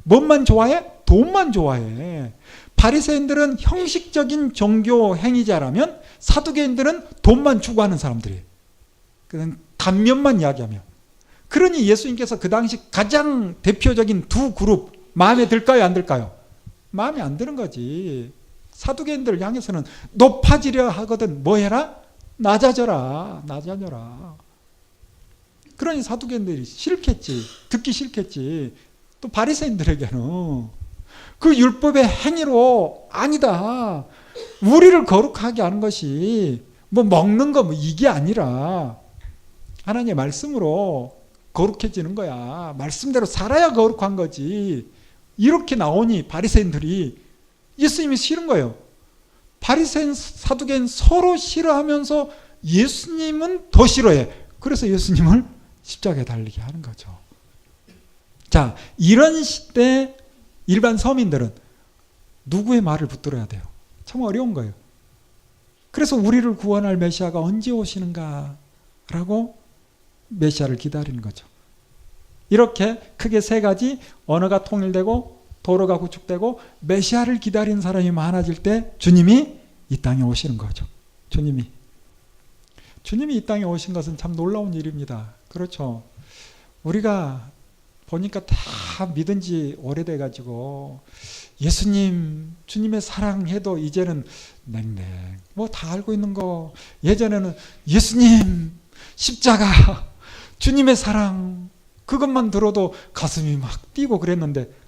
뭔만 좋아해? 돈만 좋아해. 바리새인들은 형식적인 종교 행위자라면 사두개인들은 돈만 추구하는 사람들이에요. 그냥 단면만 이야기하며. 그러니 예수님께서 그 당시 가장 대표적인 두 그룹 마음에 들까요, 안 들까요? 마음에 안 드는 거지. 사두개인들을 향해서는 높아지려 하거든. 뭐 해라? 낮아져라. 낮아져라. 그러니 사두개인들이 싫겠지. 듣기 싫겠지. 또 바리새인들에게는 그 율법의 행위로 아니다. 우리를 거룩하게 하는 것이 뭐 먹는 거 뭐 이게 아니라 하나님의 말씀으로 거룩해지는 거야. 말씀대로 살아야 거룩한 거지. 이렇게 나오니 바리새인들이 예수님이 싫은 거예요. 바리새인, 사두개인 서로 싫어하면서 예수님은 더 싫어해. 그래서 예수님을 십자가에 달리게 하는 거죠. 자, 이런 시대 일반 서민들은 누구의 말을 붙들어야 돼요? 참 어려운 거예요. 그래서 우리를 구원할 메시아가 언제 오시는가 라고 메시아를 기다리는 거죠. 이렇게 크게 세 가지, 언어가 통일되고 도로가 구축되고 메시아를 기다리는 사람이 많아질 때 주님이 이 땅에 오시는 거죠. 주님이 이 땅에 오신 것은 참 놀라운 일입니다. 그렇죠. 우리가 보니까 다 믿은 지 오래돼 가지고 예수님, 주님의 사랑해도 이제는 냉랭 뭐 다 알고 있는 거. 예전에는 예수님, 십자가, 주님의 사랑 그것만 들어도 가슴이 막 뛰고 그랬는데,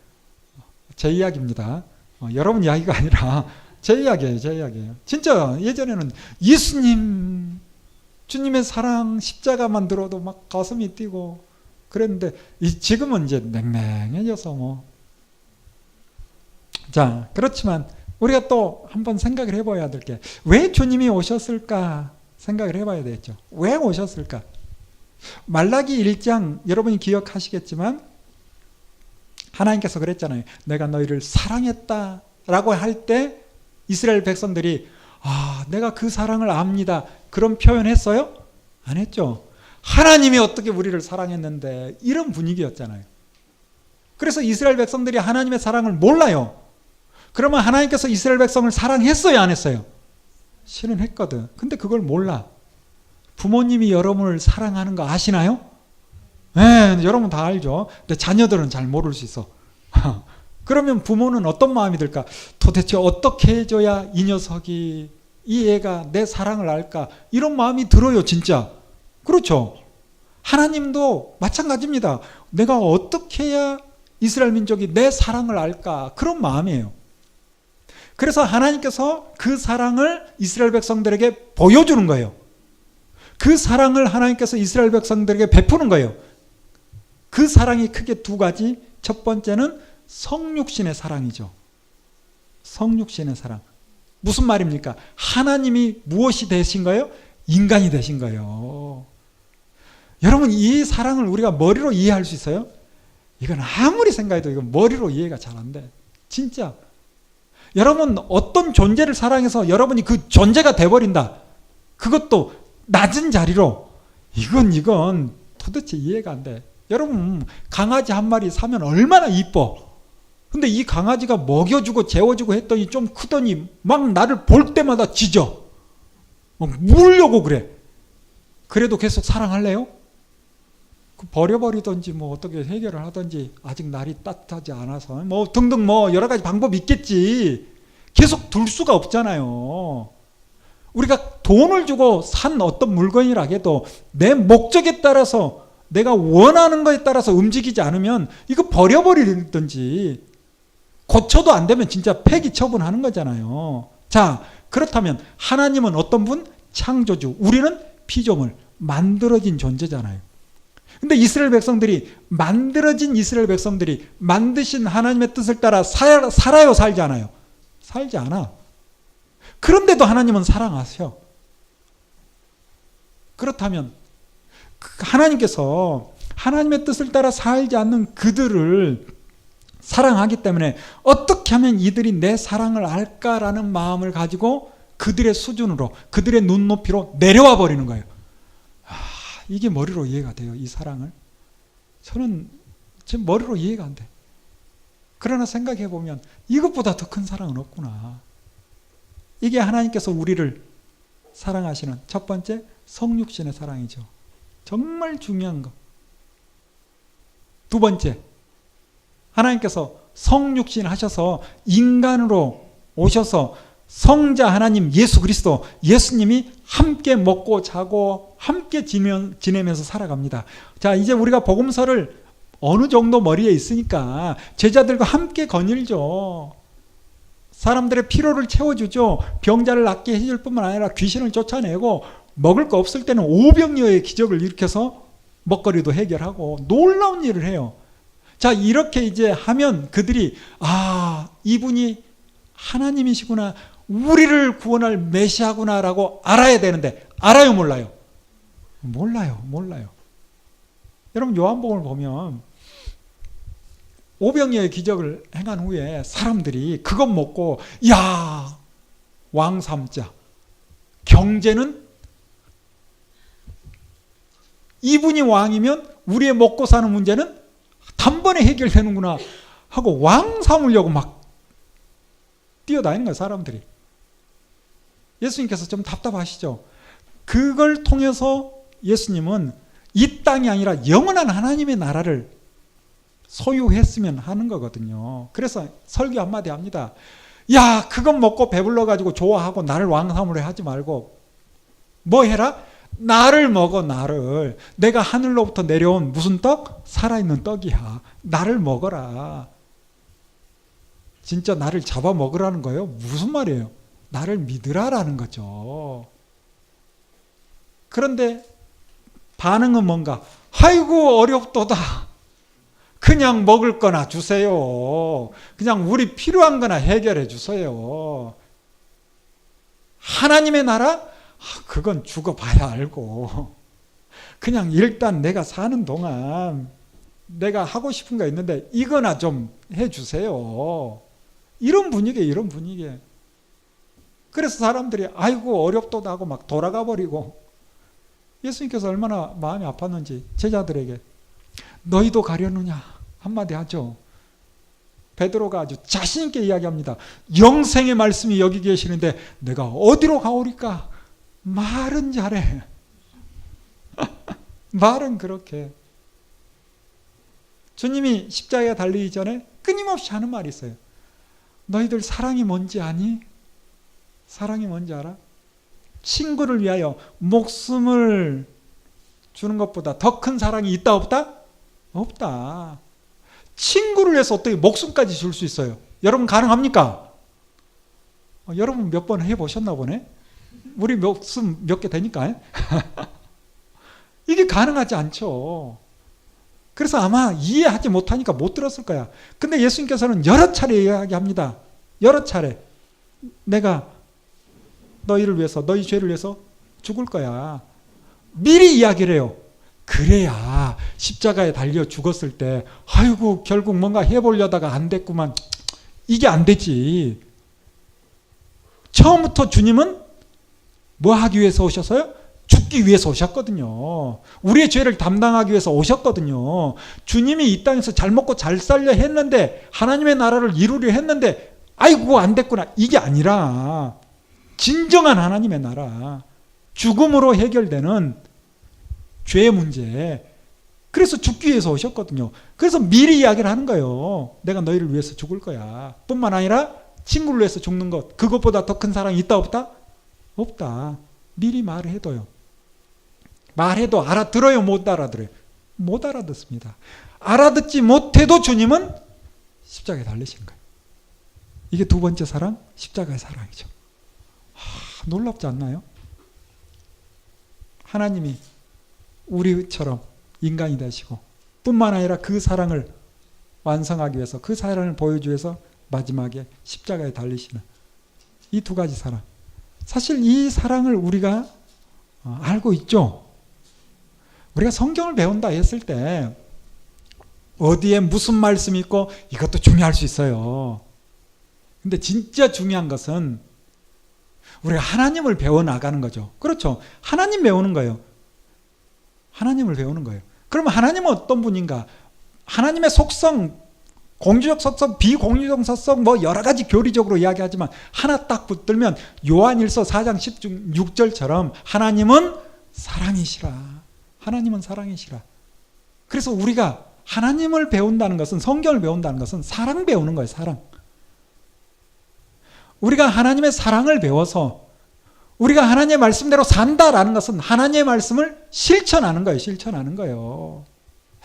제 이야기입니다. 여러분 이야기가 아니라 제 이야기예요. 제 이야기예요. 진짜 예전에는 예수님, 주님의 사랑, 십자가만 들어도 막 가슴이 뛰고 그랬는데 지금은 이제 냉랭해져서 뭐. 자, 그렇지만 우리가 또 한번 생각을 해봐야 될 게, 왜 주님이 오셨을까 생각을 해봐야 되겠죠. 왜 오셨을까? 말라기 1장 여러분이 기억하시겠지만 하나님께서 그랬잖아요. 내가 너희를 사랑했다 라고 할 때 이스라엘 백성들이 내가 그 사랑을 압니다. 그런 표현했어요? 안 했죠. 하나님이 어떻게 우리를 사랑했는데, 이런 분위기였잖아요. 그래서 이스라엘 백성들이 하나님의 사랑을 몰라요. 그러면 하나님께서 이스라엘 백성을 사랑했어요, 안 했어요? 실은 했거든. 근데 그걸 몰라. 부모님이 여러분을 사랑하는 거 아시나요? 네, 여러분 다 알죠. 근데 자녀들은 잘 모를 수 있어. 그러면 부모는 어떤 마음이 들까? 도대체 어떻게 해줘야 이 녀석이, 이 애가 내 사랑을 알까? 이런 마음이 들어요, 진짜. 그렇죠. 하나님도 마찬가지입니다. 내가 어떻게 해야 이스라엘 민족이 내 사랑을 알까? 그런 마음이에요. 그래서 하나님께서 그 사랑을 이스라엘 백성들에게 보여주는 거예요. 그 사랑을 하나님께서 이스라엘 백성들에게 베푸는 거예요. 그 사랑이 크게 두 가지. 첫 번째는 성육신의 사랑이죠. 성육신의 사랑. 무슨 말입니까? 하나님이 무엇이 되신 거예요? 인간이 되신 거예요. 여러분, 이 사랑을 우리가 머리로 이해할 수 있어요? 이건 아무리 생각해도 이건 머리로 이해가 잘 안 돼. 진짜. 여러분, 어떤 존재를 사랑해서 여러분이 그 존재가 돼버린다. 그것도 낮은 자리로. 이건 도대체 이해가 안 돼. 여러분, 강아지 한 마리 사면 얼마나 이뻐. 근데 이 강아지가 먹여주고 재워주고 했더니 좀 크더니 막 나를 볼 때마다 짖어. 막 물려고 그래. 그래도 계속 사랑할래요? 버려버리든지 뭐 어떻게 해결을 하든지 아직 날이 따뜻하지 않아서 뭐 등등 뭐 여러 가지 방법이 있겠지. 계속 둘 수가 없잖아요. 우리가 돈을 주고 산 어떤 물건이라 해도 내 목적에 따라서 내가 원하는 것에 따라서 움직이지 않으면 이거 버려버리든지 고쳐도 안 되면 진짜 폐기 처분하는 거잖아요. 자, 그렇다면 하나님은 어떤 분? 창조주. 우리는 피조물, 만들어진 존재잖아요. 근데 이스라엘 백성들이 만들어진 이스라엘 백성들이 만드신 하나님의 뜻을 따라 살아요, 살지 않아요? 살지 않아. 그런데도 하나님은 사랑하셔. 그렇다면 하나님께서 하나님의 뜻을 따라 살지 않는 그들을 사랑하기 때문에 어떻게 하면 이들이 내 사랑을 알까라는 마음을 가지고 그들의 수준으로, 그들의 눈높이로 내려와 버리는 거예요. 이게 머리로 이해가 돼요, 이 사랑을. 저는 지금 머리로 이해가 안 돼. 그러나 생각해 보면 이것보다 더 큰 사랑은 없구나. 이게 하나님께서 우리를 사랑하시는 첫 번째 성육신의 사랑이죠. 정말 중요한 거. 두 번째, 하나님께서 성육신 하셔서 인간으로 오셔서 성자 하나님 예수 그리스도, 예수님이 함께 먹고 자고 함께 지내면서 살아갑니다. 자, 이제 우리가 복음서를 어느 정도 머리에 있으니까 제자들과 함께 거닐죠. 사람들의 피로를 채워주죠. 병자를 낫게 해줄 뿐만 아니라 귀신을 쫓아내고 먹을 거 없을 때는 오병이어의 기적을 일으켜서 먹거리도 해결하고 놀라운 일을 해요. 자, 이렇게 이제 하면 그들이 이분이 하나님이시구나, 우리를 구원할 메시아구나라고 알아야 되는데 알아요, 몰라요? 몰라요. 여러분 요한복음을 보면 오병이어의 기적을 행한 후에 사람들이 그것 먹고 왕 삼자, 경제는 이분이 왕이면 우리의 먹고 사는 문제는 단번에 해결되는구나 하고 왕 삼으려고 막 뛰어다니는 거예요, 사람들이. 예수님께서 좀 답답하시죠? 그걸 통해서 예수님은 이 땅이 아니라 영원한 하나님의 나라를 소유했으면 하는 거거든요. 그래서 설교 한마디 합니다. 그건 먹고 배불러가지고 좋아하고 나를 왕 삼으려 하지 말고 뭐 해라? 나를 먹어, 나를. 내가 하늘로부터 내려온 무슨 떡? 살아있는 떡이야. 나를 먹어라. 진짜 나를 잡아먹으라는 거예요? 무슨 말이에요? 나를 믿으라라는 거죠. 그런데 반응은 뭔가? 아이고 어렵도다. 그냥 먹을 거나 주세요. 그냥 우리 필요한 거나 해결해 주세요. 하나님의 나라? 그건 죽어봐야 알고 그냥 일단 내가 사는 동안 내가 하고 싶은 거 있는데 이거나 좀 해주세요. 이런 분위기에. 그래서 사람들이 아이고 어렵도다 하고 막 돌아가 버리고, 예수님께서 얼마나 마음이 아팠는지 제자들에게 너희도 가려느냐 한마디 하죠. 베드로가 아주 자신 있게 이야기합니다. 영생의 말씀이 여기 계시는데 내가 어디로 가오리까? 말은 잘해. 말은 그렇게. 주님이 십자가에 달리기 전에 끊임없이 하는 말이 있어요. 너희들 사랑이 뭔지 아니? 사랑이 뭔지 알아? 친구를 위하여 목숨을 주는 것보다 더 큰 사랑이 있다 없다? 없다. 친구를 위해서 어떻게 목숨까지 줄 수 있어요? 여러분 가능합니까? 여러분 몇 번 해보셨나 보네? 우리 목숨 몇 개 되니까. 이게 가능하지 않죠. 그래서 아마 이해하지 못하니까 못 들었을 거야. 근데 예수님께서는 여러 차례 이야기합니다. 여러 차례. 내가 너희를 위해서, 너희 죄를 위해서 죽을 거야. 미리 이야기를 해요. 그래야 십자가에 달려 죽었을 때 아이고 결국 뭔가 해보려다가 안 됐구만. 이게 안 되지. 처음부터 주님은 뭐 하기 위해서 오셨어요? 죽기 위해서 오셨거든요. 우리의 죄를 담당하기 위해서 오셨거든요. 주님이 이 땅에서 잘 먹고 잘 살려 했는데, 하나님의 나라를 이루려 했는데 아이고 안 됐구나, 이게 아니라 진정한 하나님의 나라, 죽음으로 해결되는 죄의 문제, 그래서 죽기 위해서 오셨거든요. 그래서 미리 이야기를 하는 거예요. 내가 너희를 위해서 죽을 거야. 뿐만 아니라 친구를 위해서 죽는 것, 그것보다 더 큰 사랑이 있다 없다? 없다. 미리 말을 해둬요. 말해도 알아들어요, 못 알아들어요? 못 알아듣습니다. 알아듣지 못해도 주님은 십자가에 달리신 거예요. 이게 두 번째 사랑, 십자가의 사랑이죠. 놀랍지 않나요? 하나님이 우리처럼 인간이 되시고 뿐만 아니라 그 사랑을 완성하기 위해서, 그 사랑을 보여주기 위해서 마지막에 십자가에 달리시는 이 두 가지 사랑. 사실 이 사랑을 우리가 알고 있죠. 우리가 성경을 배운다 했을 때 어디에 무슨 말씀이 있고 이것도 중요할 수 있어요. 근데 진짜 중요한 것은 우리가 하나님을 배워나가는 거죠. 그렇죠. 하나님 배우는 거예요. 하나님을 배우는 거예요. 그러면 하나님은 어떤 분인가? 하나님의 속성, 공주적 속성, 비공주적 속성, 뭐 여러 가지 교리적으로 이야기하지만 하나 딱 붙들면 요한일서 4장 16절처럼 하나님은 사랑이시라. 하나님은 사랑이시라. 그래서 우리가 하나님을 배운다는 것은, 성경을 배운다는 것은 사랑 배우는 거예요. 사랑. 우리가 하나님의 사랑을 배워서 우리가 하나님의 말씀대로 산다라는 것은 하나님의 말씀을 실천하는 거예요. 실천하는 거예요.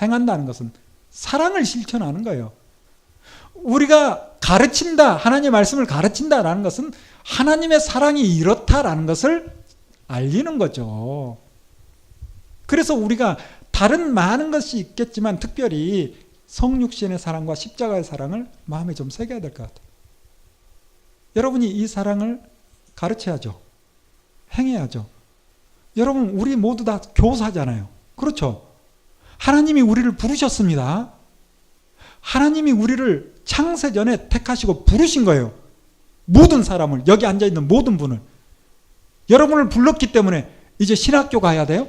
행한다는 것은 사랑을 실천하는 거예요. 우리가 가르친다, 하나님의 말씀을 가르친다라는 것은 하나님의 사랑이 이렇다라는 것을 알리는 거죠. 그래서 우리가 다른 많은 것이 있겠지만 특별히 성육신의 사랑과 십자가의 사랑을 마음에 좀 새겨야 될 것 같아요. 여러분이 이 사랑을 가르쳐야죠. 행해야죠. 여러분, 우리 모두 다 교사잖아요. 그렇죠? 하나님이 우리를 부르셨습니다. 하나님이 우리를 창세전에 택하시고 부르신 거예요. 모든 사람을, 여기 앉아있는 모든 분을. 여러분을 불렀기 때문에 이제 신학교 가야 돼요?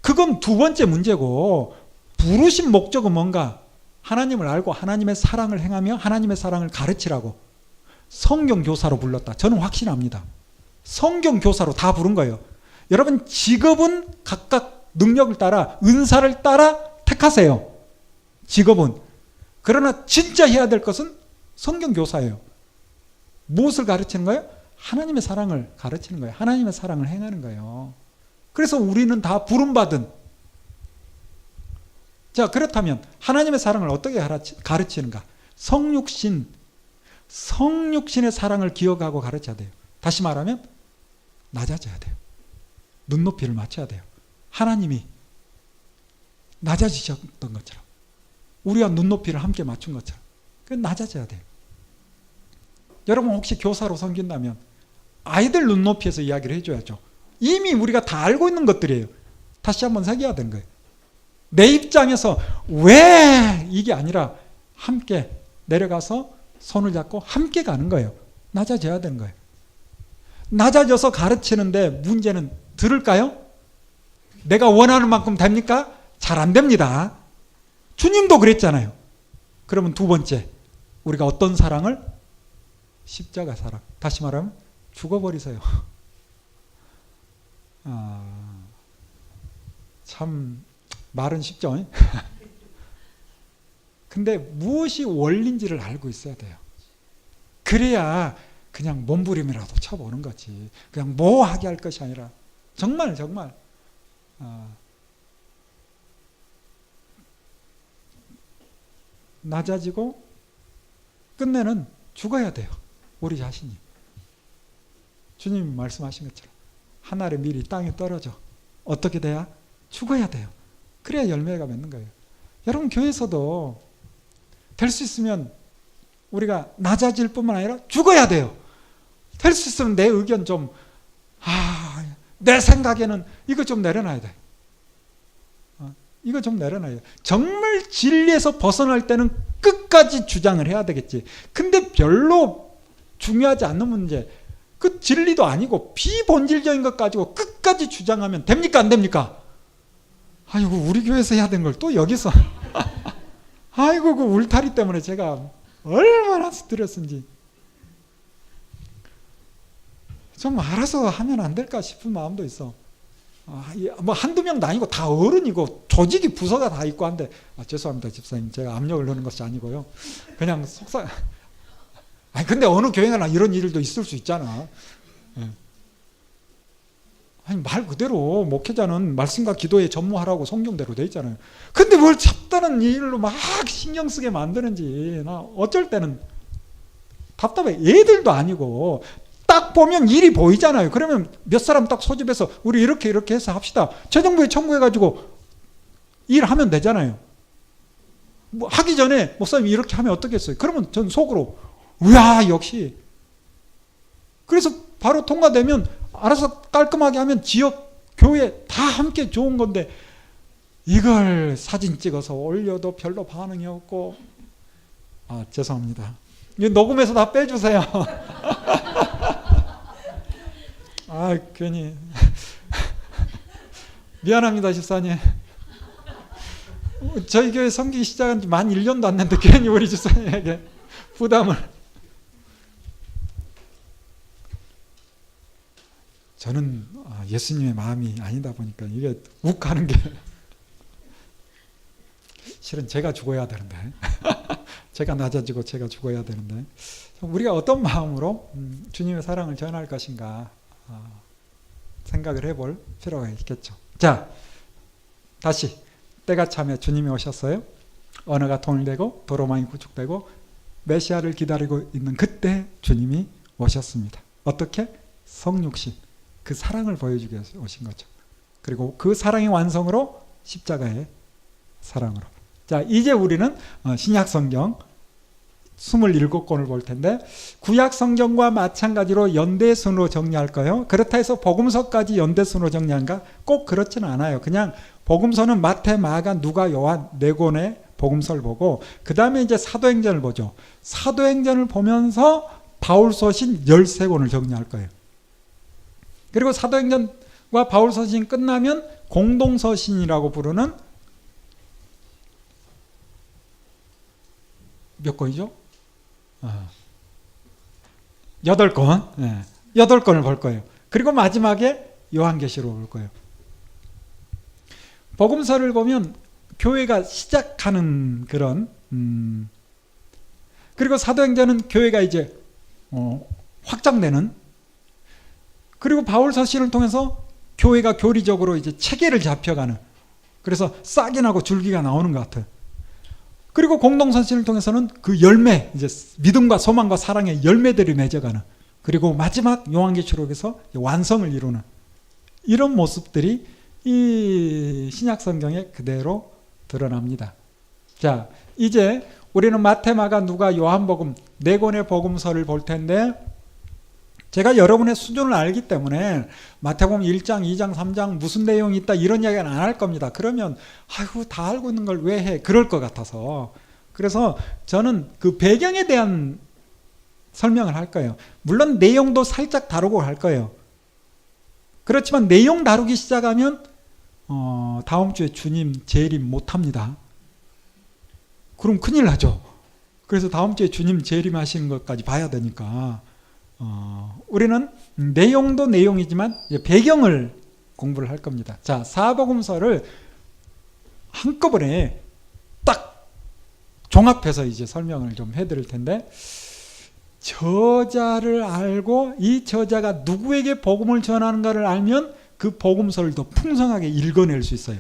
그건 두 번째 문제고, 부르신 목적은 뭔가? 하나님을 알고 하나님의 사랑을 행하며 하나님의 사랑을 가르치라고. 성경교사로 불렀다. 저는 확신합니다. 성경교사로 다 부른 거예요. 여러분, 직업은 각각 능력을 따라, 은사를 따라 택하세요. 직업은. 그러나 진짜 해야 될 것은 성경교사예요. 무엇을 가르치는 거예요? 하나님의 사랑을 가르치는 거예요. 하나님의 사랑을 행하는 거예요. 그래서 우리는 다 부름받은. 자, 그렇다면 하나님의 사랑을 어떻게 가르치는가? 성육신의 사랑을 기억하고 가르쳐야 돼요. 다시 말하면 낮아져야 돼요. 눈높이를 맞춰야 돼요. 하나님이 낮아지셨던 것처럼, 우리와 눈높이를 함께 맞춘 것처럼 낮아져야 돼요. 여러분, 혹시 교사로 섬긴다면 아이들 눈높이에서 이야기를 해줘야죠. 이미 우리가 다 알고 있는 것들이에요. 다시 한번 새겨야 되는 거예요. 내 입장에서 왜 이게 아니라 함께 내려가서 손을 잡고 함께 가는 거예요. 낮아져야 되는 거예요. 낮아져서 가르치는데 문제는 들을까요? 내가 원하는 만큼 됩니까? 잘 안 됩니다. 주님도 그랬잖아요. 그러면 두 번째, 우리가 어떤 사랑을? 십자가 사랑. 다시 말하면 죽어버리세요. 참 말은 쉽죠. 근데 무엇이 원리인지를 알고 있어야 돼요. 그래야 그냥 몸부림이라도 쳐보는 거지. 그냥 뭐하게 할 것이 아니라 정말 낮아지고 끝내는 죽어야 돼요. 우리 자신이. 주님이 말씀하신 것처럼 한 알의 밀이 땅에 떨어져 어떻게 돼야? 죽어야 돼요. 그래야 열매가 맺는 거예요. 여러분, 교회에서도 될 수 있으면 우리가 낮아질 뿐만 아니라 죽어야 돼요. 될 수 있으면 내 의견 좀, 내 생각에는 이거 좀 내려놔야 돼. 이거 좀 내려놔야 돼. 정말 진리에서 벗어날 때는 끝까지 주장을 해야 되겠지. 근데 별로 중요하지 않는 문제, 그 진리도 아니고 비본질적인 것 가지고 끝까지 주장하면 됩니까? 안 됩니까? 아이고, 우리 교회에서 해야 되는 걸 또 여기서. 아이고, 그 울타리 때문에 제가 얼마나 스트레스인지. 좀 알아서 하면 안 될까 싶은 마음도 있어. 뭐 한두 명도 아니고 다 어른이고 조직이 부서가 다 있고 한데 죄송합니다 집사님 제가 압력을 넣는 것이 아니고요. 그냥 속상. 근데 어느 교회나 이런 일도 있을 수 있잖아. 아니 말 그대로 목회자는 말씀과 기도에 전무하라고 성경대로 돼 있잖아요. 근데 뭘 잡다른 일로 막 신경 쓰게 만드는지 나 어쩔 때는 답답해. 애들도 아니고 딱 보면 일이 보이잖아요. 그러면 몇 사람 딱 소집해서 우리 이렇게 해서 합시다. 재정부에 청구해가지고 일하면 되잖아요. 뭐 하기 전에 목사님이 이렇게 하면 어떻겠어요? 그러면 전 속으로 우야 역시. 그래서 바로 통과되면 알아서 깔끔하게 하면 지역 교회 다 함께 좋은 건데 이걸 사진 찍어서 올려도 별로 반응이 없고 죄송합니다. 이거 녹음해서 다 빼주세요. 괜히 미안합니다 집사님. 저희 교회 섬기기 시작한 지 만 1년도 안 됐는데 괜히 우리 집사님에게 부담을. 저는 예수님의 마음이 아니다 보니까 이게 욱하는 게 실은 제가 죽어야 되는데 제가 낮아지고 제가 죽어야 되는데 우리가 어떤 마음으로 주님의 사랑을 전할 것인가 생각을 해볼 필요가 있겠죠. 자, 다시 때가 차며 주님이 오셨어요. 언어가 통일되고 도로망이 구축되고 메시아를 기다리고 있는 그때 주님이 오셨습니다. 어떻게? 성육신, 그 사랑을 보여주기 위해서 오신 거죠. 그리고 그 사랑의 완성으로 십자가의 사랑으로. 자, 이제 우리는 신약 성경 27권을 볼 텐데 구약 성경과 마찬가지로 연대순으로 정리할까요? 그렇다 해서 복음서까지 연대순으로 정리한가? 꼭 그렇지는 않아요. 그냥 복음서는 마태, 마가, 누가, 요한 4권의 복음서를 보고 그 다음에 이제 사도행전을 보죠. 사도행전을 보면서 바울서신 13권을 정리할 거예요. 그리고 사도행전과 바울서신이 끝나면 공동서신이라고 부르는 몇 권이죠? 8권. 8권을 볼 거예요. 그리고 마지막에 요한계시록을 볼 거예요. 복음서를 보면 교회가 시작하는 그런 그리고 사도행전은 교회가 이제 확장되는, 그리고 바울서신을 통해서 교회가 교리적으로 이제 체계를 잡혀가는, 그래서 싹이 나고 줄기가 나오는 것 같아요. 그리고 공동서신을 통해서는 그 열매, 이제 믿음과 소망과 사랑의 열매들이 맺어가는, 그리고 마지막 요한계시록에서 완성을 이루는 이런 모습들이 이 신약 성경에 그대로 드러납니다. 자, 이제 우리는 마태, 마가, 누가, 요한복음 4권의 복음서를 볼 텐데, 제가 여러분의 수준을 알기 때문에 마태복음 1장, 2장, 3장 무슨 내용이 있다 이런 이야기는 안 할 겁니다. 그러면 아이고 다 알고 있는 걸 왜 해? 그럴 것 같아서. 그래서 저는 그 배경에 대한 설명을 할 거예요. 물론 내용도 살짝 다루고 할 거예요. 그렇지만 내용 다루기 시작하면 다음 주에 주님 재림 못합니다. 그럼 큰일 나죠. 그래서 다음 주에 주님 재림하시는 것까지 봐야 되니까 우리는 내용도 내용이지만 배경을 공부를 할 겁니다. 자, 사복음서를 한꺼번에 딱 종합해서 이제 설명을 좀 해드릴 텐데, 저자를 알고 이 저자가 누구에게 복음을 전하는가를 알면 그 복음서를 더 풍성하게 읽어낼 수 있어요.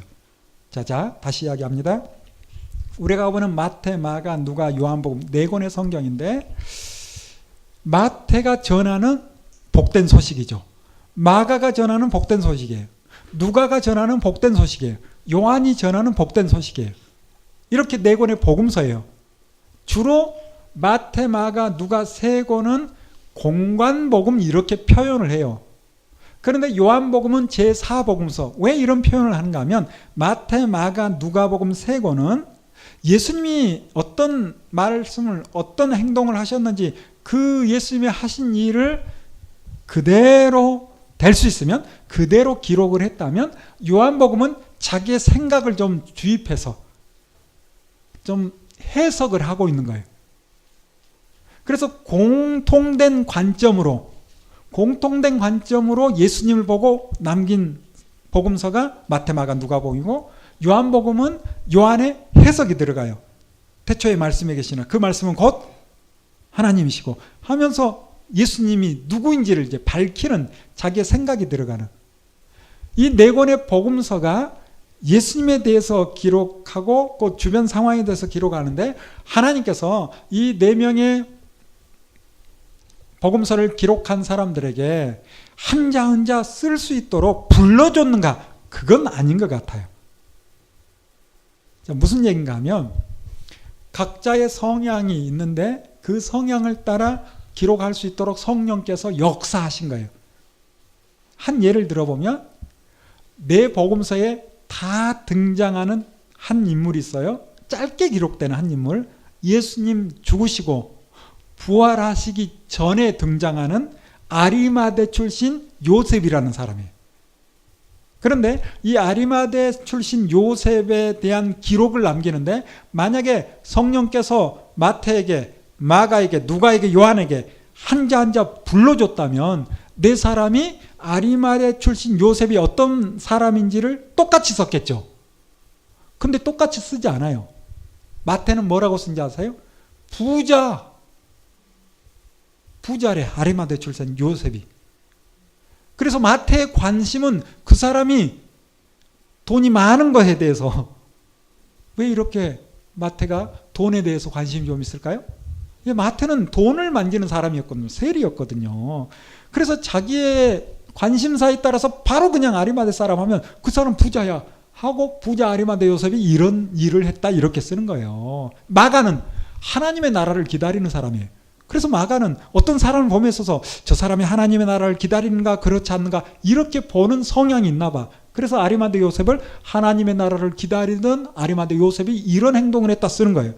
자, 다시 이야기합니다. 우리가 보는 마태, 마가, 누가, 요한복음 4권의 성경인데, 마태가 전하는 복된 소식이죠. 마가가 전하는 복된 소식이에요. 누가가 전하는 복된 소식이에요. 요한이 전하는 복된 소식이에요. 이렇게 4권의 복음서예요. 주로 마태, 마가, 누가 3권은 공관복음 이렇게 표현을 해요. 그런데 요한복음은 제4복음서. 왜 이런 표현을 하는가 하면 마태, 마가, 누가복음 3권은 예수님이 어떤 말씀을, 어떤 행동을 하셨는지 그 예수님이 하신 일을 그대로 될 수 있으면 그대로 기록을 했다면, 요한복음은 자기의 생각을 좀 주입해서 좀 해석을 하고 있는 거예요. 그래서 공통된 관점으로 예수님을 보고 남긴 복음서가 마태, 마가, 누가복음이고 요한복음은 요한의 해석이 들어가요. 태초에 말씀에 계시나 그 말씀은 곧 하나님이시고 하면서 예수님이 누구인지를 이제 밝히는 자기의 생각이 들어가는 이 네 권의 복음서가 예수님에 대해서 기록하고 그 주변 상황에 대해서 기록하는데 하나님께서 이 네 명의 복음서를 기록한 사람들에게 한자 한자 쓸 수 있도록 불러줬는가? 그건 아닌 것 같아요. 자, 무슨 얘기인가 하면 각자의 성향이 있는데 그 성향을 따라 기록할 수 있도록 성령께서 역사하신 거예요. 한 예를 들어보면 네 복음서에 다 등장하는 한 인물이 있어요. 짧게 기록되는 한 인물. 예수님 죽으시고 부활하시기 전에 등장하는 아리마대 출신 요셉이라는 사람이에요. 그런데 이 아리마대 출신 요셉에 대한 기록을 남기는데 만약에 성령께서 마태에게, 마가에게, 누가에게, 요한에게 한자 한자 불러줬다면 네 사람이 아리마대 출신 요셉이 어떤 사람인지를 똑같이 썼겠죠. 근데 똑같이 쓰지 않아요. 마태는 뭐라고 쓴지 아세요? 부자래. 아리마대 출신 요셉이. 그래서 마태의 관심은 그 사람이 돈이 많은 것에 대해서 왜 이렇게 마태가 돈에 대해서 관심이 좀 있을까요? 마태는 돈을 만지는 사람이었거든요. 세리였거든요. 그래서 자기의 관심사에 따라서 바로 그냥 아리마대 사람 하면 그 사람 부자야 하고 부자 아리마대 요셉이 이런 일을 했다 이렇게 쓰는 거예요. 마가는 하나님의 나라를 기다리는 사람이에요. 그래서 마가는 어떤 사람을 보며 있어서 저 사람이 하나님의 나라를 기다리는가 그렇지 않는가 이렇게 보는 성향이 있나 봐. 그래서 아리마대 요셉을 하나님의 나라를 기다리던 아리마대 요셉이 이런 행동을 했다 쓰는 거예요.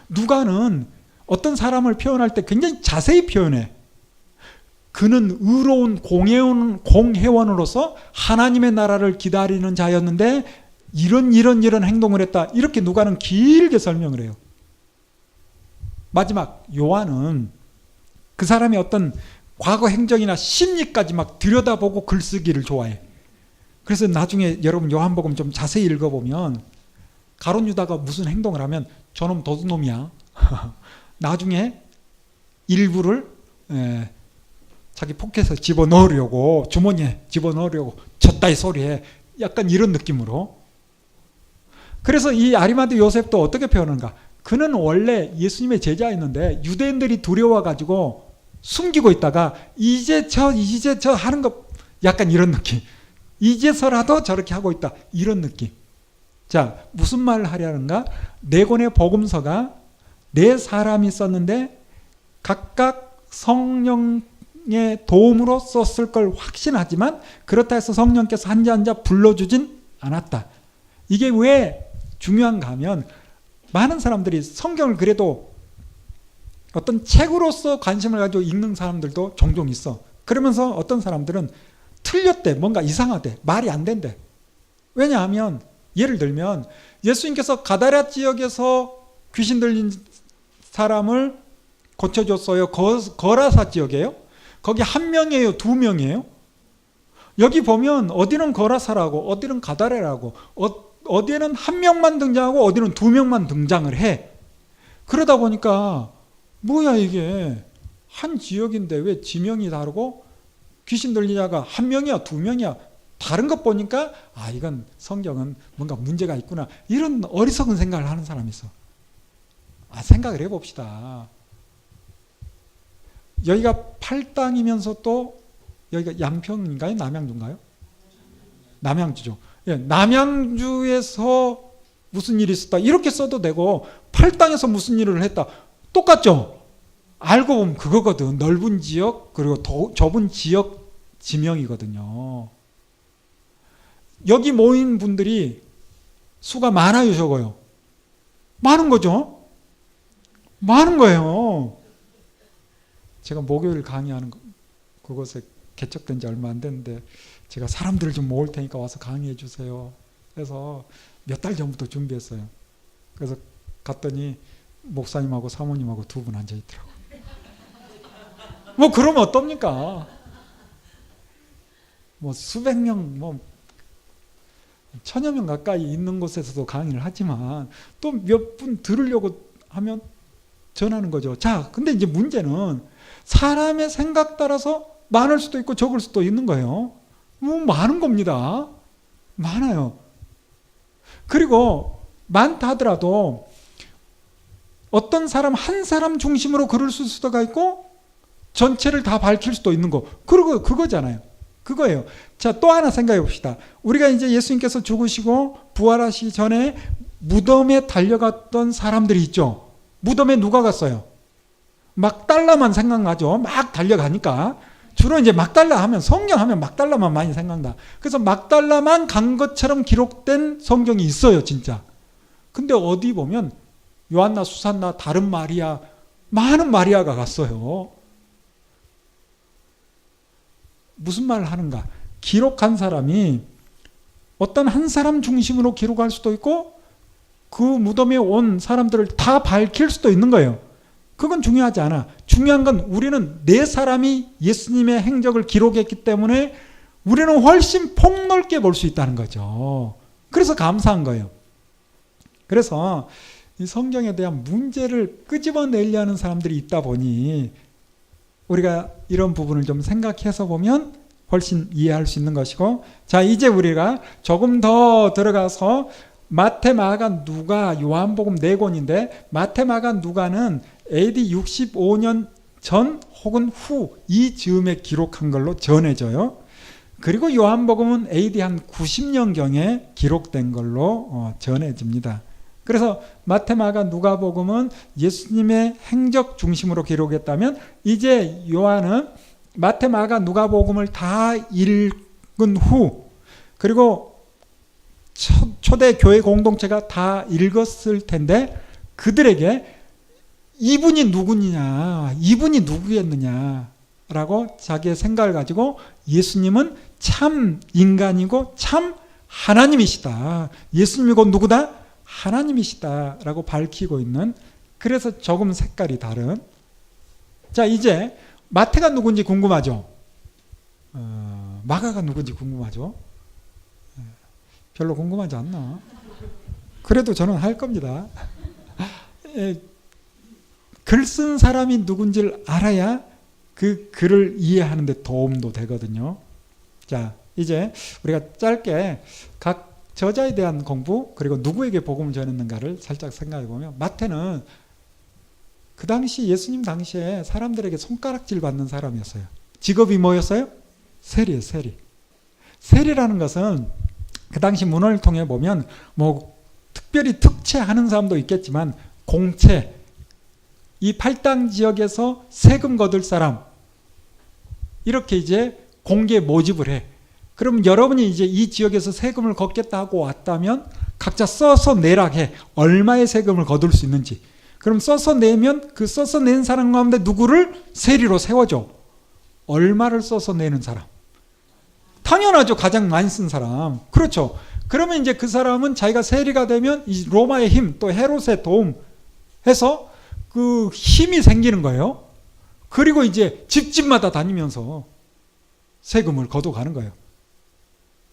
누가는 어떤 사람을 표현할 때 굉장히 자세히 표현해. 그는 의로운 공회원으로서 하나님의 나라를 기다리는 자였는데 이런 행동을 했다. 이렇게 누가는 길게 설명을 해요. 마지막 요한은 그 사람의 어떤 과거 행적이나 심리까지 막 들여다보고 글쓰기를 좋아해. 그래서 나중에 여러분 요한복음 좀 자세히 읽어보면 가룟 유다가 무슨 행동을 하면 저놈 도둑놈이야. 나중에 일부를 자기 포켓에 집어넣으려고 주머니에 집어넣으려고 졌다이 소리해. 약간 이런 느낌으로. 그래서 이 아리마대 요셉도 어떻게 표현하는가? 그는 원래 예수님의 제자였는데 유대인들이 두려워가지고 숨기고 있다가 이제 저 하는 거 약간 이런 느낌. 이제서라도 저렇게 하고 있다. 이런 느낌. 자, 무슨 말을 하려는가? 네 권의 복음서가 네 사람이 썼는데 각각 성령의 도움으로 썼을 걸 확신하지만 그렇다 해서 성령께서 한자 한자 불러주진 않았다. 이게 왜 중요한가 하면 많은 사람들이 성경을 그래도 어떤 책으로서 관심을 가지고 읽는 사람들도 종종 있어. 그러면서 어떤 사람들은 틀렸대. 뭔가 이상하대. 말이 안 된대. 왜냐하면 예를 들면 예수님께서 가다랴 지역에서 귀신 들린 사람을 고쳐줬어요. 거라사 지역이에요. 거기 한 명이에요? 두 명이에요? 여기 보면 어디는 거라사라고 어디는 가다랴라고 어디는 한 명만 등장하고 어디는 두 명만 등장을 해. 그러다 보니까 뭐야 이게 한 지역인데 왜 지명이 다르고 귀신 들린 자가 한 명이야 두 명이야 다른 것 보니까 아 이건 성경은 뭔가 문제가 있구나 이런 어리석은 생각을 하는 사람이 있어. 아 생각을 해봅시다. 여기가 팔당이면서 또 여기가 양평인가요? 남양주인가요? 남양주죠. 예, 남양주에서 무슨 일이 있었다 이렇게 써도 되고 팔당에서 무슨 일을 했다 똑같죠? 알고 보면 그거거든. 넓은 지역 그리고 좁은 지역 지명이거든요. 여기 모인 분들이 수가 많아요 적어요? 많은 거죠? 많은 거예요. 제가 목요일 강의하는 그곳에 개척된 지 얼마 안 됐는데 제가 사람들을 좀 모을 테니까 와서 강의해 주세요. 그래서 몇 달 전부터 준비했어요. 그래서 갔더니 목사님하고 사모님하고 두 분 앉아 있더라고요. 뭐 그러면 어떻습니까? 뭐 수백 명 뭐 천여 명 가까이 있는 곳에서도 강의를 하지만 또 몇 분 들으려고 하면 전하는 거죠. 자, 근데 이제 문제는 사람의 생각 따라서 많을 수도 있고 적을 수도 있는 거예요. 많은 겁니다. 많아요. 그리고 많다 하더라도 어떤 사람 한 사람 중심으로 글을 쓸 수도 있고 전체를 다 밝힐 수도 있는 거. 그리고 그거잖아요. 그거예요. 자, 또 하나 생각해 봅시다. 우리가 이제 예수님께서 죽으시고 부활하시기 전에 무덤에 달려갔던 사람들이 있죠. 무덤에 누가 갔어요? 막달라만 생각나죠. 막 달려가니까. 주로 이제 막달라 하면, 성경 하면 막달라만 많이 생각나. 그래서 막달라만 간 것처럼 기록된 성경이 있어요, 진짜. 근데 어디 보면 요한나, 수산나, 다른 마리아, 많은 마리아가 갔어요. 무슨 말을 하는가? 기록한 사람이 어떤 한 사람 중심으로 기록할 수도 있고 그 무덤에 온 사람들을 다 밝힐 수도 있는 거예요. 그건 중요하지 않아. 중요한 건 우리는 네 사람이 예수님의 행적을 기록했기 때문에 우리는 훨씬 폭넓게 볼 수 있다는 거죠. 그래서 감사한 거예요. 그래서 이 성경에 대한 문제를 끄집어내려 하는 사람들이 있다 보니 우리가 이런 부분을 좀 생각해서 보면 훨씬 이해할 수 있는 것이고, 자, 이제 우리가 조금 더 들어가서 마태, 마가, 누가, 요한복음 4권인데 마태, 마가, 누가는 AD 65년 전 혹은 후 이 즈음에 기록한 걸로 전해져요. 그리고 요한복음은 AD 한 90년경에 기록된 걸로 전해집니다. 그래서 마태, 마가, 누가복음은 예수님의 행적 중심으로 기록했다면 이제 요한은 마태, 마가, 누가복음을 다 읽은 후 그리고 초대 교회 공동체가 다 읽었을 텐데 그들에게 이분이 누구냐, 이분이 누구였느냐라고 자기의 생각을 가지고 예수님은 참 인간이고 참 하나님이시다. 예수님이 곧 누구다? 하나님이시다라고 밝히고 있는, 그래서 조금 색깔이 다른. 자, 이제 마태가 누군지 궁금하죠? 마가가 누군지 궁금하죠? 별로 궁금하지 않나? 그래도 저는 할 겁니다. 글 쓴 사람이 누군지를 알아야 그 글을 이해하는 데 도움도 되거든요. 자, 이제 우리가 짧게 각 저자에 대한 공부 그리고 누구에게 복음을 전했는가를 살짝 생각해 보면, 마태는 그 당시 예수님 당시에 사람들에게 손가락질 받는 사람이었어요. 직업이 뭐였어요? 세리예요, 세리. 세리라는 것은 그 당시 문헌을 통해 보면 뭐 특별히 특채하는 사람도 있겠지만 공채, 이 팔당 지역에서 세금 거둘 사람, 이렇게 이제 공개 모집을 해. 그럼 여러분이 이제 이 지역에서 세금을 걷겠다 하고 왔다면 각자 써서 내라 해. 얼마의 세금을 거둘 수 있는지. 그럼 써서 내면 그 써서 낸 사람 가운데 누구를 세리로 세워줘. 얼마를 써서 내는 사람. 당연하죠. 가장 많이 쓴 사람. 그렇죠. 그러면 이제 그 사람은 자기가 세리가 되면 이 로마의 힘, 또 헤롯의 도움 해서 그 힘이 생기는 거예요. 그리고 이제 집집마다 다니면서 세금을 걷어가는 거예요.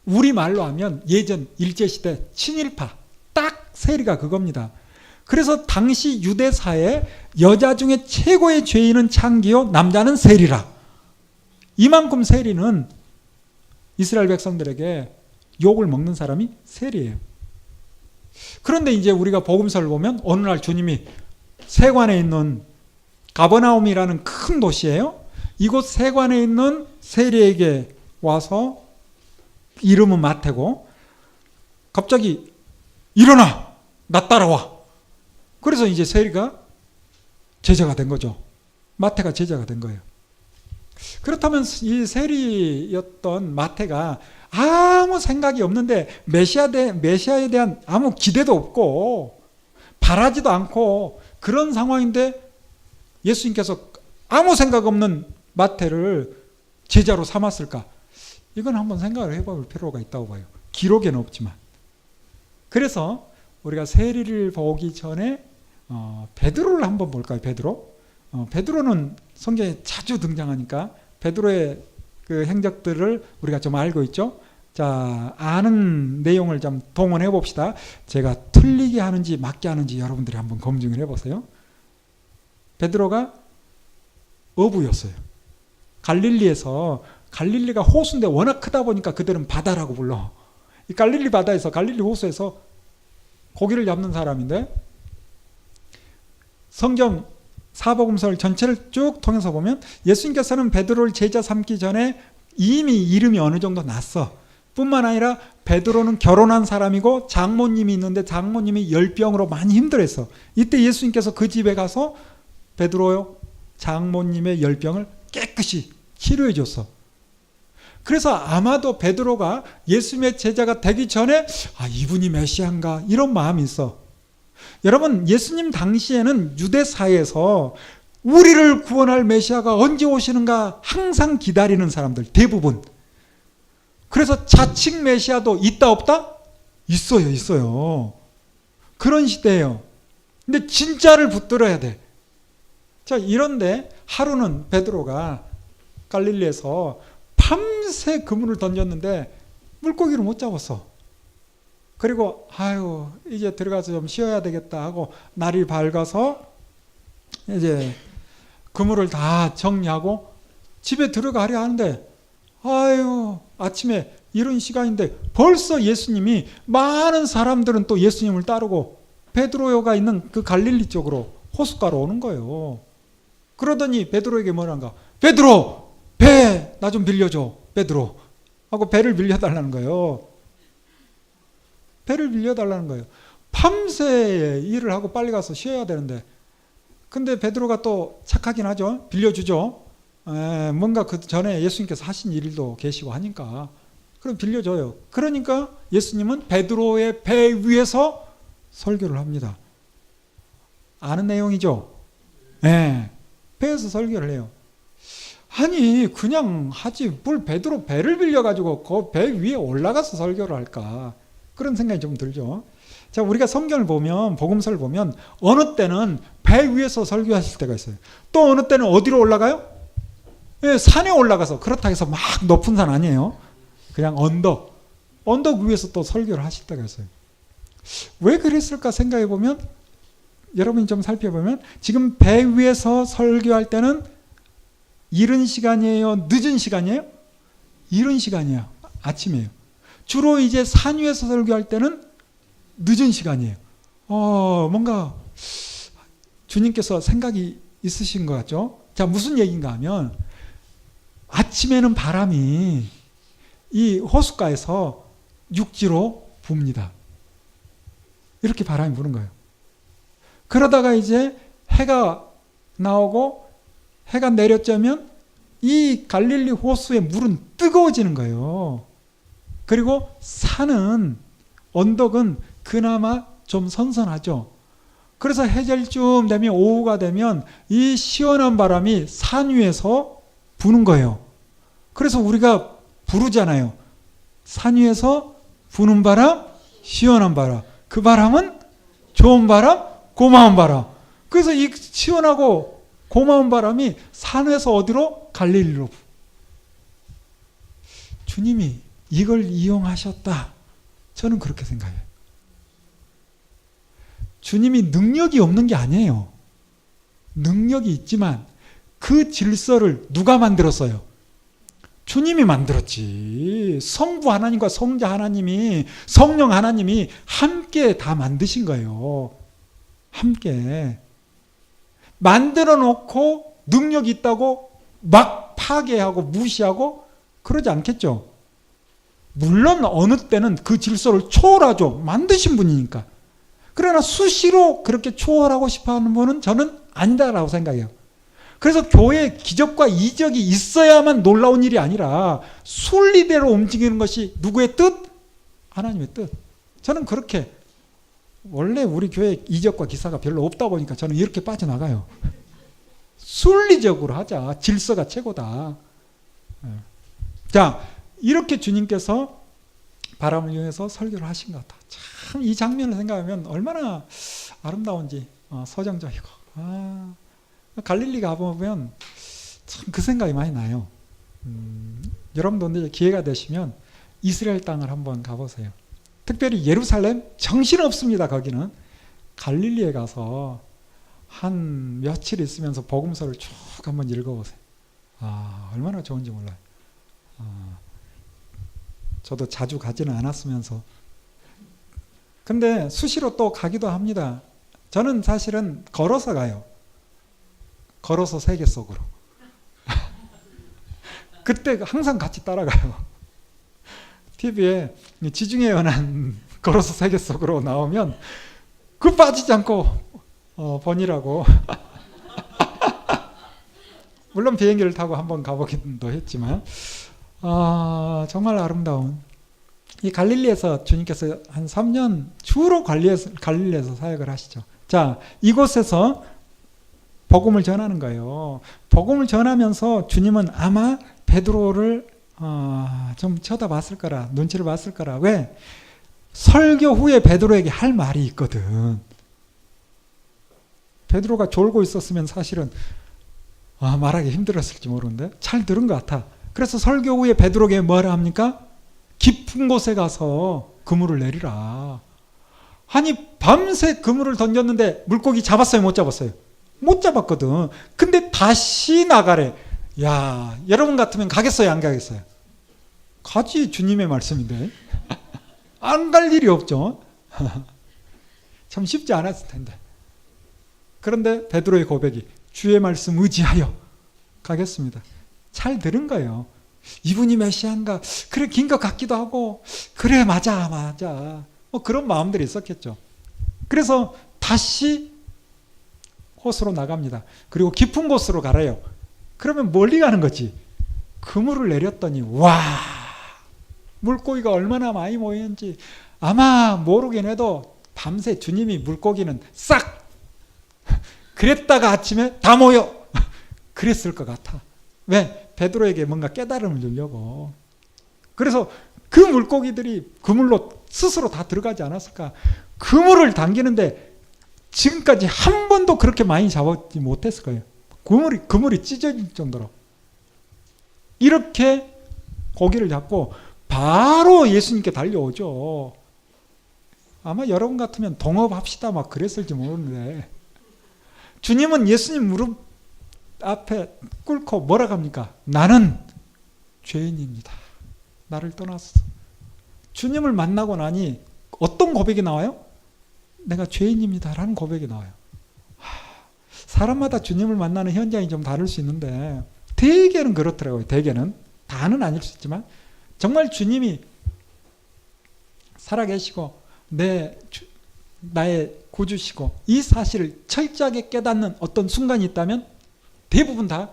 우리말로 하면 예전 일제시대 친일파, 딱 세리가 그겁니다. 그래서 당시 유대사회 여자 중에 최고의 죄인은 창기요, 남자는 세리라. 이만큼 세리는 이스라엘 백성들에게 욕을 먹는 사람이 세리예요. 그런데 이제 우리가 복음서를 보면 어느 날 주님이 세관에 있는 가버나움이라는 큰 도시예요. 이곳 세관에 있는 세리에게 와서, 이름은 마태고, 갑자기 일어나, 나 따라와. 그래서 이제 세리가 제자가 된 거죠. 마태가 제자가 된 거예요. 그렇다면 이 세리였던 마태가 아무 생각이 없는데 메시아에 대한 아무 기대도 없고 바라지도 않고 그런 상황인데 예수님께서 아무 생각 없는 마태를 제자로 삼았을까? 이건 한번 생각을 해볼 필요가 있다고 봐요. 기록에는 없지만. 그래서 우리가 세리를 보기 전에 베드로를 한번 볼까요? 베드로. 베드로는 성경에 자주 등장하니까 베드로의 그 행적들을 우리가 좀 알고 있죠. 자, 아는 내용을 좀 동원해 봅시다. 제가 틀리게 하는지 맞게 하는지 여러분들이 한번 검증을 해보세요. 베드로가 어부였어요. 갈릴리에서, 갈릴리가 호수인데 워낙 크다 보니까 그들은 바다라고 불러. 이 갈릴리 바다에서, 갈릴리 호수에서 고기를 잡는 사람인데, 성경 사복음서를 전체를 쭉 통해서 보면 예수님께서는 베드로를 제자 삼기 전에 이미 이름이 어느 정도 났어. 뿐만 아니라 베드로는 결혼한 사람이고 장모님이 있는데 장모님이 열병으로 많이 힘들었어. 이때 예수님께서 그 집에 가서 베드로요, 장모님의 열병을 깨끗이 치료해 줬어. 그래서 아마도 베드로가 예수님의 제자가 되기 전에 이분이 메시아인가 이런 마음이 있어. 여러분, 예수님 당시에는 유대사회에서 우리를 구원할 메시아가 언제 오시는가 항상 기다리는 사람들, 대부분. 그래서 자칭 메시아도 있다 없다? 있어요. 그런 시대예요. 근데 진짜를 붙들어야 돼. 자, 이런데 하루는 베드로가 갈릴리에서 밤새 그물을 던졌는데 물고기를 못 잡았어. 그리고 이제 들어가서 좀 쉬어야 되겠다 하고 날이 밝아서 이제 그물을 다 정리하고 집에 들어가려 하는데 아침에 이런 시간인데 벌써 예수님이, 많은 사람들은 또 예수님을 따르고 베드로가 있는 그 갈릴리 쪽으로 호숫가로 오는 거예요. 그러더니 베드로에게 뭐란가? 베드로, 배 나 좀 빌려줘. 베드로 하고 배를 빌려달라는 거예요. 배를 빌려달라는 거예요. 밤새 일을 하고 빨리 가서 쉬어야 되는데, 근데 베드로가 또 착하긴 하죠. 빌려주죠. 뭔가 그 전에 예수님께서 하신 일도 계시고 하니까 그럼 빌려줘요. 그러니까 예수님은 베드로의 배 위에서 설교를 합니다. 아는 내용이죠? 네. 배에서 설교를 해요. 아니 그냥 하지 뭘 베드로 배를 빌려가지고 그 배 위에 올라가서 설교를 할까, 그런 생각이 좀 들죠. 자, 우리가 성경을 보면, 복음서를 보면 어느 때는 배 위에서 설교하실 때가 있어요. 또 어느 때는 어디로 올라가요? 산에 올라가서, 그렇다고 해서 막 높은 산 아니에요. 그냥 언덕 위에서 또 설교를 하실 때가 있어요. 왜 그랬을까 생각해 보면, 여러분이 좀 살펴보면 지금 배 위에서 설교할 때는 이른 시간이에요? 늦은 시간이에요? 이른 시간이에요. 아침이에요. 주로 이제 산 위에서 설교할 때는 늦은 시간이에요. 뭔가 주님께서 생각이 있으신 것 같죠? 자, 무슨 얘기인가 하면 아침에는 바람이 이 호숫가에서 육지로 붑니다. 이렇게 바람이 부는 거예요. 그러다가 이제 해가 나오고 해가 내려쬐면 이 갈릴리 호수의 물은 뜨거워지는 거예요. 그리고 산은, 언덕은 그나마 좀 선선하죠. 그래서 해질쯤 되면, 오후가 되면 이 시원한 바람이 산 위에서 부는 거예요. 그래서 우리가 부르잖아요. 산 위에서 부는 바람, 시원한 바람. 그 바람은 좋은 바람, 고마운 바람. 그래서 이 시원하고 고마운 바람이 산에서 어디로? 갈릴리로. 주님이 이걸 이용하셨다. 저는 그렇게 생각해요. 주님이 능력이 없는 게 아니에요. 능력이 있지만 그 질서를 누가 만들었어요? 주님이 만들었지. 성부 하나님과 성자 하나님이, 성령 하나님이 함께 다 만드신 거예요. 함께. 만들어 놓고 능력이 있다고 막 파괴하고 무시하고 그러지 않겠죠. 물론 어느 때는 그 질서를 초월하죠. 만드신 분이니까. 그러나 수시로 그렇게 초월하고 싶어하는 분은 저는 아니다라고 생각해요. 그래서 교회에 기적과 이적이 있어야만 놀라운 일이 아니라 순리대로 움직이는 것이 누구의 뜻? 하나님의 뜻. 저는 그렇게, 원래 우리 교회에 이적과 기사가 별로 없다 보니까 저는 이렇게 빠져나가요. 순리적으로 하자. 질서가 최고다. 자, 이렇게 주님께서 바람을 이용해서 설교를 하신 것 같다. 참 이 장면을 생각하면 얼마나 아름다운지, 서정적이고. 갈릴리 가보면 참 그 생각이 많이 나요. 여러분도 기회가 되시면 이스라엘 땅을 한번 가보세요. 특별히 예루살렘 정신없습니다. 거기는 갈릴리에 가서 한 며칠 있으면서 복음서를 쭉 한번 읽어보세요. 얼마나 좋은지 몰라요. 저도 자주 가지는 않았으면서 근데 수시로 또 가기도 합니다. 저는 사실은 걸어서 가요. 걸어서 세계 속으로. 그때 항상 같이 따라가요. TV에 지중해 연안 걸어서 세계 속으로 나오면 그 빠지지 않고 번이라고. 물론 비행기를 타고 한번 가보기도 했지만 정말 아름다운 이 갈릴리에서 주님께서 한 3년 주로 갈릴리에서 사역을 하시죠. 자, 이곳에서 복음을 전하는 거예요. 복음을 전하면서 주님은 아마 베드로를 좀 쳐다봤을 거라, 눈치를 봤을 거라. 왜? 설교 후에 베드로에게 할 말이 있거든. 베드로가 졸고 있었으면 사실은 말하기 힘들었을지 모르는데 잘 들은 것 같아. 그래서 설교 후에 베드로에게 뭐라 합니까? 깊은 곳에 가서 그물을 내리라. 아니 밤새 그물을 던졌는데 물고기 잡았어요? 못 잡았어요? 못 잡았거든. 근데 다시 나가래. 야, 여러분 같으면 가겠어요? 안 가겠어요? 가지. 주님의 말씀인데 안 갈 일이 없죠. 참 쉽지 않았을 텐데. 그런데 베드로의 고백이 주의 말씀 의지하여 가겠습니다. 잘 들은 거예요. 이분이 메시아인가? 그래, 긴 것 같기도 하고, 그래, 맞아. 뭐 그런 마음들이 있었겠죠. 그래서 다시 호수로 나갑니다. 그리고 깊은 곳으로 가래요. 그러면 멀리 가는 거지. 그물을 내렸더니, 와, 물고기가 얼마나 많이 모이는지 아마 모르긴 해도 밤새 주님이 물고기는 싹! 그랬다가 아침에 다 모여! 그랬을 것 같아. 왜? 베드로에게 뭔가 깨달음을 주려고. 그래서 그 물고기들이 그물로 스스로 다 들어가지 않았을까? 그물을 당기는데 지금까지 한 번도 그렇게 많이 잡지 못했을 거예요. 그물이 찢어질 정도로. 이렇게 고기를 잡고 바로 예수님께 달려오죠. 아마 여러분 같으면 동업합시다 막 그랬을지 모르는데 주님은 예수님 무릎 앞에 꿇고 뭐라고 합니까? 나는 죄인입니다. 나를 떠났어. 주님을 만나고 나니 어떤 고백이 나와요? 내가 죄인입니다 라는 고백이 나와요. 사람마다 주님을 만나는 현장이 좀 다를 수 있는데 대개는 그렇더라고요. 대개는. 다는 아닐 수 있지만 정말 주님이 살아계시고 나의 구주시고 이 사실을 철저하게 깨닫는 어떤 순간이 있다면 대부분 다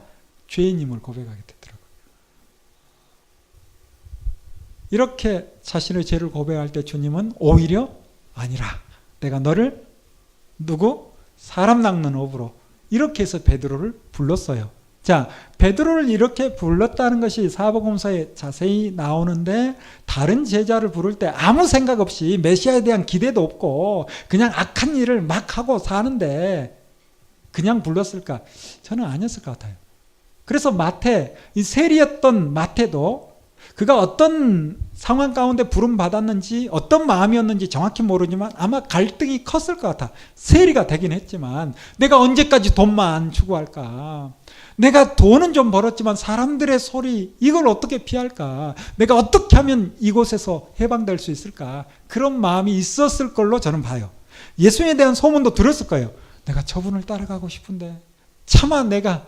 죄인임을 고백하게 되더라고요. 이렇게 자신의 죄를 고백할 때 주님은 오히려 아니라 내가 너를 사람 낚는 업으로 이렇게 해서 베드로를 불렀어요. 자, 베드로를 이렇게 불렀다는 것이 사복음서에 자세히 나오는데 다른 제자를 부를 때 아무 생각 없이 메시아에 대한 기대도 없고 그냥 악한 일을 막 하고 사는데 그냥 불렀을까? 저는 아니었을 것 같아요. 그래서 이 세리였던 마태도 그가 어떤 상황 가운데 부름받았는지 어떤 마음이었는지 정확히 모르지만 아마 갈등이 컸을 것 같아. 세리가 되긴 했지만 내가 언제까지 돈만 추구할까? 내가 돈은 좀 벌었지만 사람들의 소리 이걸 어떻게 피할까? 내가 어떻게 하면 이곳에서 해방될 수 있을까? 그런 마음이 있었을 걸로 저는 봐요. 예수님에 대한 소문도 들었을 거예요. 내가 저분을 따라가고 싶은데 차마 내가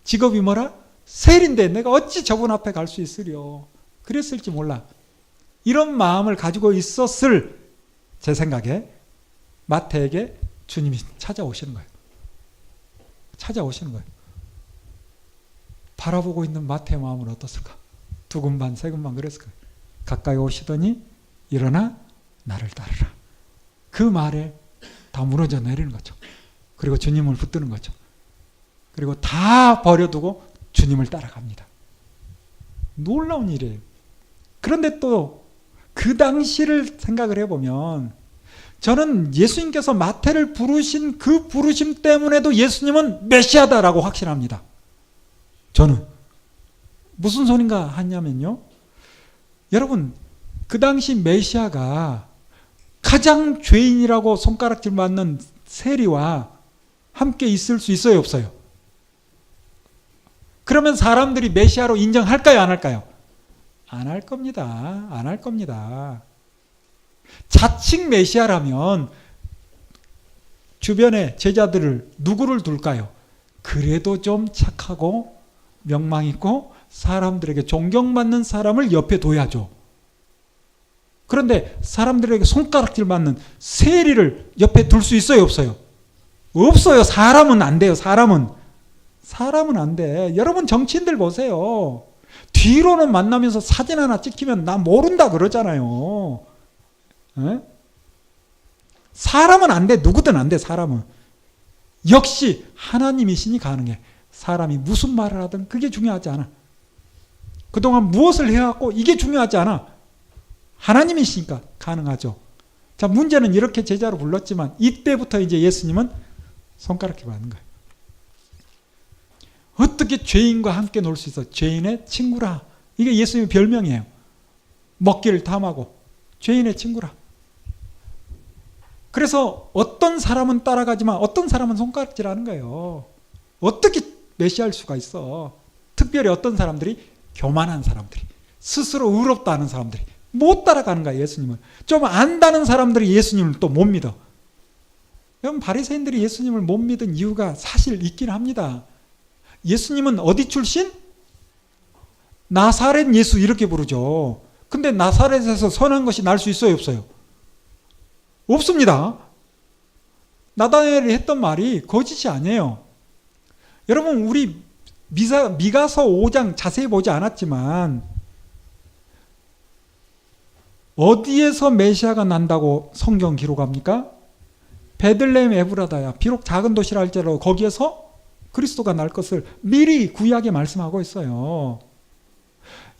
직업이 뭐라? 세리인데 내가 어찌 저분 앞에 갈 수 있으려. 그랬을지 몰라. 이런 마음을 가지고 있었을 제 생각에 마태에게 주님이 찾아오시는 거예요. 찾아오시는 거예요. 바라보고 있는 마태의 마음은 어떻을까? 두근반 세근반 그랬을 거예요. 가까이 오시더니 일어나 나를 따르라. 그 말에 다 무너져 내리는 거죠. 그리고 주님을 붙드는 거죠. 그리고 다 버려두고 주님을 따라갑니다. 놀라운 일이에요. 그런데 또 그 당시를 생각을 해보면 저는 예수님께서 마태를 부르신 그 부르심 때문에도 예수님은 메시아다라고 확신합니다. 저는 무슨 소린가 하냐면요. 여러분 그 당시 메시아가 가장 죄인이라고 손가락질 맞는 세리와 함께 있을 수 있어요, 없어요? 그러면 사람들이 메시아로 인정할까요, 안 할까요? 안 할 겁니다. 안 할 겁니다. 자칭 메시아라면 주변에 제자들을 누구를 둘까요? 그래도 좀 착하고 명망 있고 사람들에게 존경받는 사람을 옆에 둬야죠. 그런데 사람들에게 손가락질 맞는 세리를 옆에 둘 수 있어요, 없어요? 없어요. 사람은 안 돼요. 사람은 안 돼. 여러분 정치인들 보세요. 뒤로는 만나면서 사진 하나 찍히면 나 모른다 그러잖아요. 에? 사람은 안 돼. 누구든 안 돼. 사람은. 역시 하나님이시니 가능해. 사람이 무슨 말을 하든 그게 중요하지 않아. 그동안 무엇을 해왔고 이게 중요하지 않아. 하나님이시니까 가능하죠. 자, 문제는 이렇게 제자로 불렀지만 이때부터 이제 예수님은 손가락질 받는 거예요. 어떻게 죄인과 함께 놀 수 있어? 죄인의 친구라. 이게 예수님의 별명이에요. 먹기를 탐하고 죄인의 친구라. 그래서 어떤 사람은 따라가지만 어떤 사람은 손가락질하는 거예요. 어떻게 메시아일 수가 있어? 특별히 어떤 사람들이? 교만한 사람들이, 스스로 의롭다 하는 사람들이 못 따라가는 거야, 예수님을. 좀 안다는 사람들이 예수님을 또 못 믿어. 여러분, 바리새인들이 예수님을 못 믿은 이유가 사실 있긴 합니다. 예수님은 어디 출신? 나사렛 예수 이렇게 부르죠. 근데 나사렛에서 선한 것이 날 수 있어요, 없어요? 없습니다. 나다나엘이 했던 말이 거짓이 아니에요. 여러분, 우리 미가서 5장 자세히 보지 않았지만 어디에서 메시아가 난다고 성경 기록합니까? 베들레헴 에브라다야. 비록 작은 도시라 할지라도 거기에서 그리스도가 날 것을 미리 구약에 말씀하고 있어요.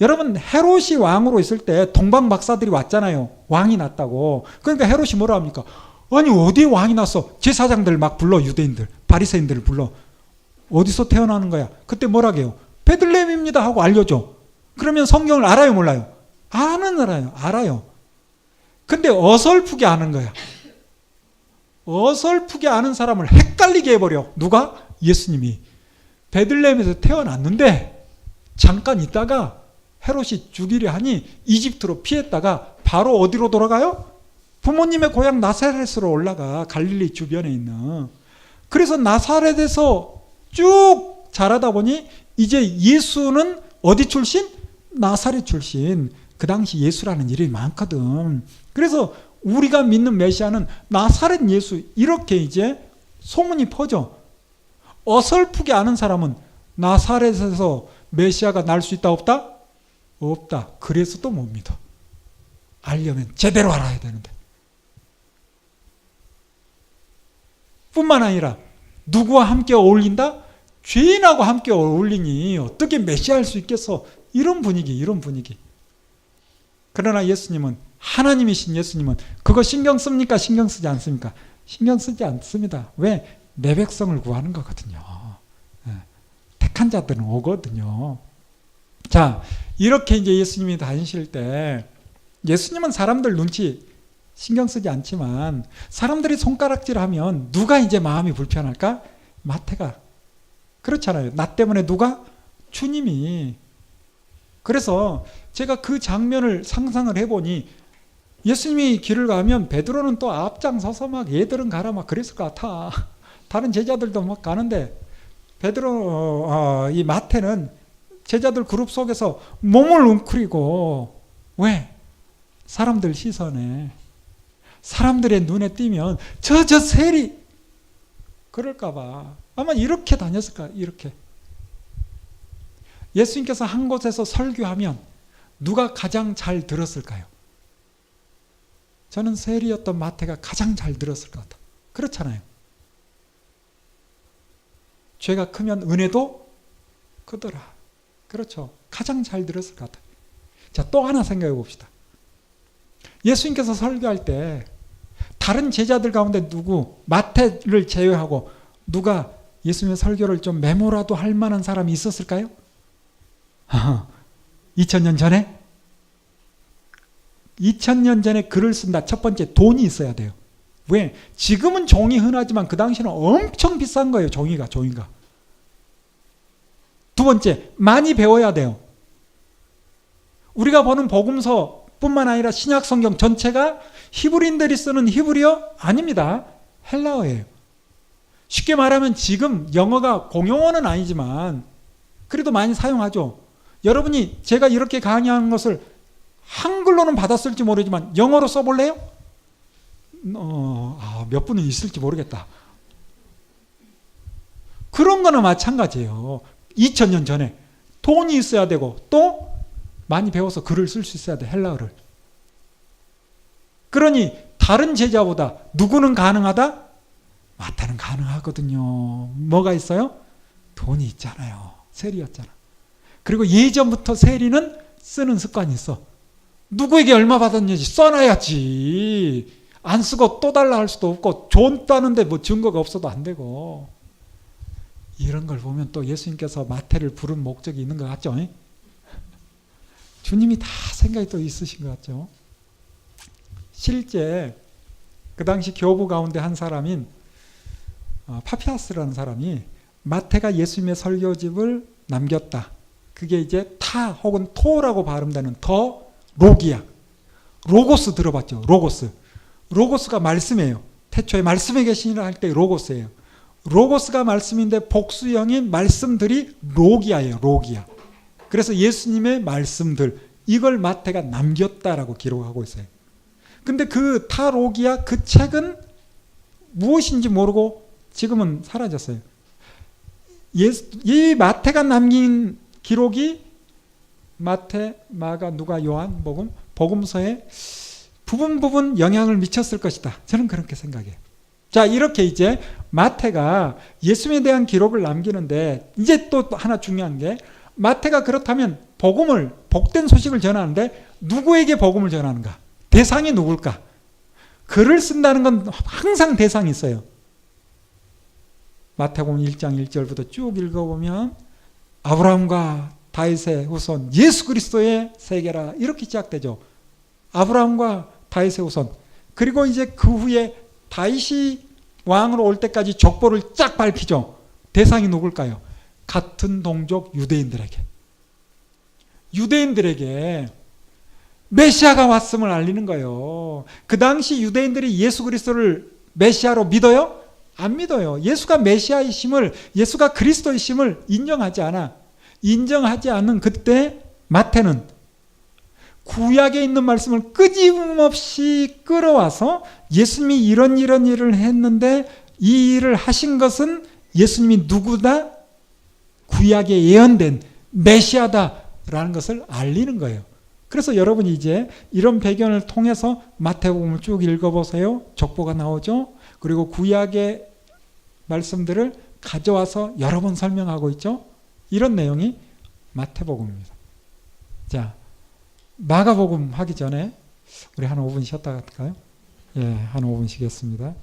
여러분, 헤롯이 왕으로 있을 때 동방 박사들이 왔잖아요. 왕이 났다고. 그러니까 헤롯이 뭐라 합니까? 아니, 어디에 왕이 났어? 제사장들 막 불러, 유대인들, 바리새인들을 불러. 어디서 태어나는 거야? 그때 뭐라고 해요? 베들레헴입니다 하고 알려줘. 그러면 성경을 알아요, 몰라요? 알아요. 근데 어설프게 아는 거야. 어설프게 아는 사람을 헷갈리게 해버려. 누가? 예수님이. 베들레헴에서 태어났는데 잠깐 있다가 헤롯이 죽이려 하니 이집트로 피했다가 바로 어디로 돌아가요? 부모님의 고향 나사렛으로 올라가. 갈릴리 주변에 있는. 그래서 나사렛에서 쭉 자라다 보니 이제 예수는 어디 출신? 나사렛 출신. 그 당시 예수라는 이름이 많거든. 그래서 우리가 믿는 메시아는 나사렛 예수, 이렇게 이제 소문이 퍼져. 어설프게 아는 사람은 나사렛에서 메시아가 날 수 있다, 없다? 없다. 그래서 또 못 믿어. 알려면 제대로 알아야 되는데. 뿐만 아니라 누구와 함께 어울린다? 죄인하고 함께 어울리니 어떻게 메시아할 수 있겠어? 이런 분위기. 그러나 예수님은, 하나님이신 예수님은 그거 신경 씁니까? 신경 쓰지 않습니까? 신경 쓰지 않습니다. 왜? 내 백성을 구하는 거거든요. 택한 자들은 오거든요. 자, 이렇게 이제 예수님이 다니실 때 예수님은 사람들 눈치 신경 쓰지 않지만 사람들이 손가락질하면 누가 이제 마음이 불편할까? 마태가. 그렇잖아요. 나 때문에 누가? 주님이. 그래서 제가 그 장면을 상상을 해보니 예수님이 길을 가면 베드로는 또 앞장서서 막 얘들은 가라 막 그랬을 것 같아. 다른 제자들도 막 가는데 베드로, 이 마태는 제자들 그룹 속에서 몸을 웅크리고, 왜? 사람들 시선에, 사람들의 눈에 띄면 저 세리 그럴까봐 아마 이렇게 다녔을까. 이렇게. 예수님께서 한 곳에서 설교하면 누가 가장 잘 들었을까요? 저는 세리였던 마태가 가장 잘 들었을 것 같아요. 그렇잖아요. 죄가 크면 은혜도 크더라. 그렇죠. 가장 잘 들었을 것 같아요. 자, 또 하나 생각해 봅시다. 예수님께서 설교할 때 다른 제자들 가운데 누구, 마태를 제외하고 누가 예수님의 설교를 좀 메모라도 할 만한 사람이 있었을까요? 2000년 전에? 2000년 전에 글을 쓴다. 첫 번째, 돈이 있어야 돼요. 왜? 지금은 종이 흔하지만 그 당시에는 엄청 비싼 거예요. 종이가. 두 번째, 많이 배워야 돼요. 우리가 보는 복음서 뿐만 아니라 신약 성경 전체가 히브리인들이 쓰는 히브리어 아닙니다. 헬라어예요. 쉽게 말하면 지금 영어가 공용어는 아니지만 그래도 많이 사용하죠. 여러분이 제가 이렇게 강의하는 것을 한글로는 받았을지 모르지만 영어로 써볼래요? 몇 분은 있을지 모르겠다. 그런 거나 마찬가지예요. 2000년 전에 돈이 있어야 되고 또 많이 배워서 글을 쓸 수 있어야 돼. 헬라어를. 그러니 다른 제자보다 누구는 가능하다? 마태는 가능하거든요. 뭐가 있어요? 돈이 있잖아요. 세리였잖아. 그리고 예전부터 세리는 쓰는 습관이 있어. 누구에게 얼마 받았는지 써놔야지. 안 쓰고 또 달라 할 수도 없고 줬다는데 뭐 증거가 없어도 안 되고. 이런 걸 보면 또 예수님께서 마태를 부른 목적이 있는 것 같죠? 주님이 다 생각이 또 있으신 것 같죠? 실제 그 당시 교부 가운데 한 사람인 파피아스라는 사람이 마태가 예수님의 설교집을 남겼다. 그게 이제 타 혹은 토라고 발음되는 더 로기야. 로고스 들어봤죠? 로고스. 로고스가 말씀이에요. 태초에 말씀에 계시니라 할 때 로고스예요. 로고스가 말씀인데 복수형인 말씀들이 로기아예요. 로기아. 그래서 예수님의 말씀들 이걸 마태가 남겼다라고 기록하고 있어요. 근데 그 타로기아 그 책은 무엇인지 모르고 지금은 사라졌어요. 이 마태가 남긴 기록이 마태, 마가, 누가, 요한, 복음서에 부분 영향을 미쳤을 것이다. 저는 그렇게 생각해요. 자, 이렇게 이제 마태가 예수님에 대한 기록을 남기는데 이제 또 하나 중요한 게 마태가 그렇다면 복된 소식을 전하는데 누구에게 복음을 전하는가? 대상이 누굴까? 글을 쓴다는 건 항상 대상이 있어요. 마태복음 1장 1절부터 쭉 읽어보면 아브라함과 다윗의 후손 예수 그리스도의 세계라 이렇게 시작되죠. 아브라함과 다윗의 후손. 그리고 이제 그 후에 다윗이 왕으로 올 때까지 족보를 쫙 밝히죠. 대상이 누굴까요? 같은 동족 유대인들에게 메시아가 왔음을 알리는 거예요. 그 당시 유대인들이 예수 그리스도를 메시아로 믿어요? 안 믿어요. 예수가 메시아이심을, 예수가 그리스도이심을 인정하지 않아. 인정하지 않는 그때 마태는 구약에 있는 말씀을 끊임없이 끌어와서 예수님이 이런 일을 했는데 이 일을 하신 것은 예수님이 누구다? 구약에 예언된 메시아다라는 것을 알리는 거예요. 그래서 여러분이 이제 이런 배경을 통해서 마태복음을 쭉 읽어보세요. 족보가 나오죠. 그리고 구약의 말씀들을 가져와서 여러 번 설명하고 있죠. 이런 내용이 마태복음입니다. 자, 마가복음 하기 전에 우리 한 5분 쉬었다 갈까요? 한 5분 쉬겠습니다.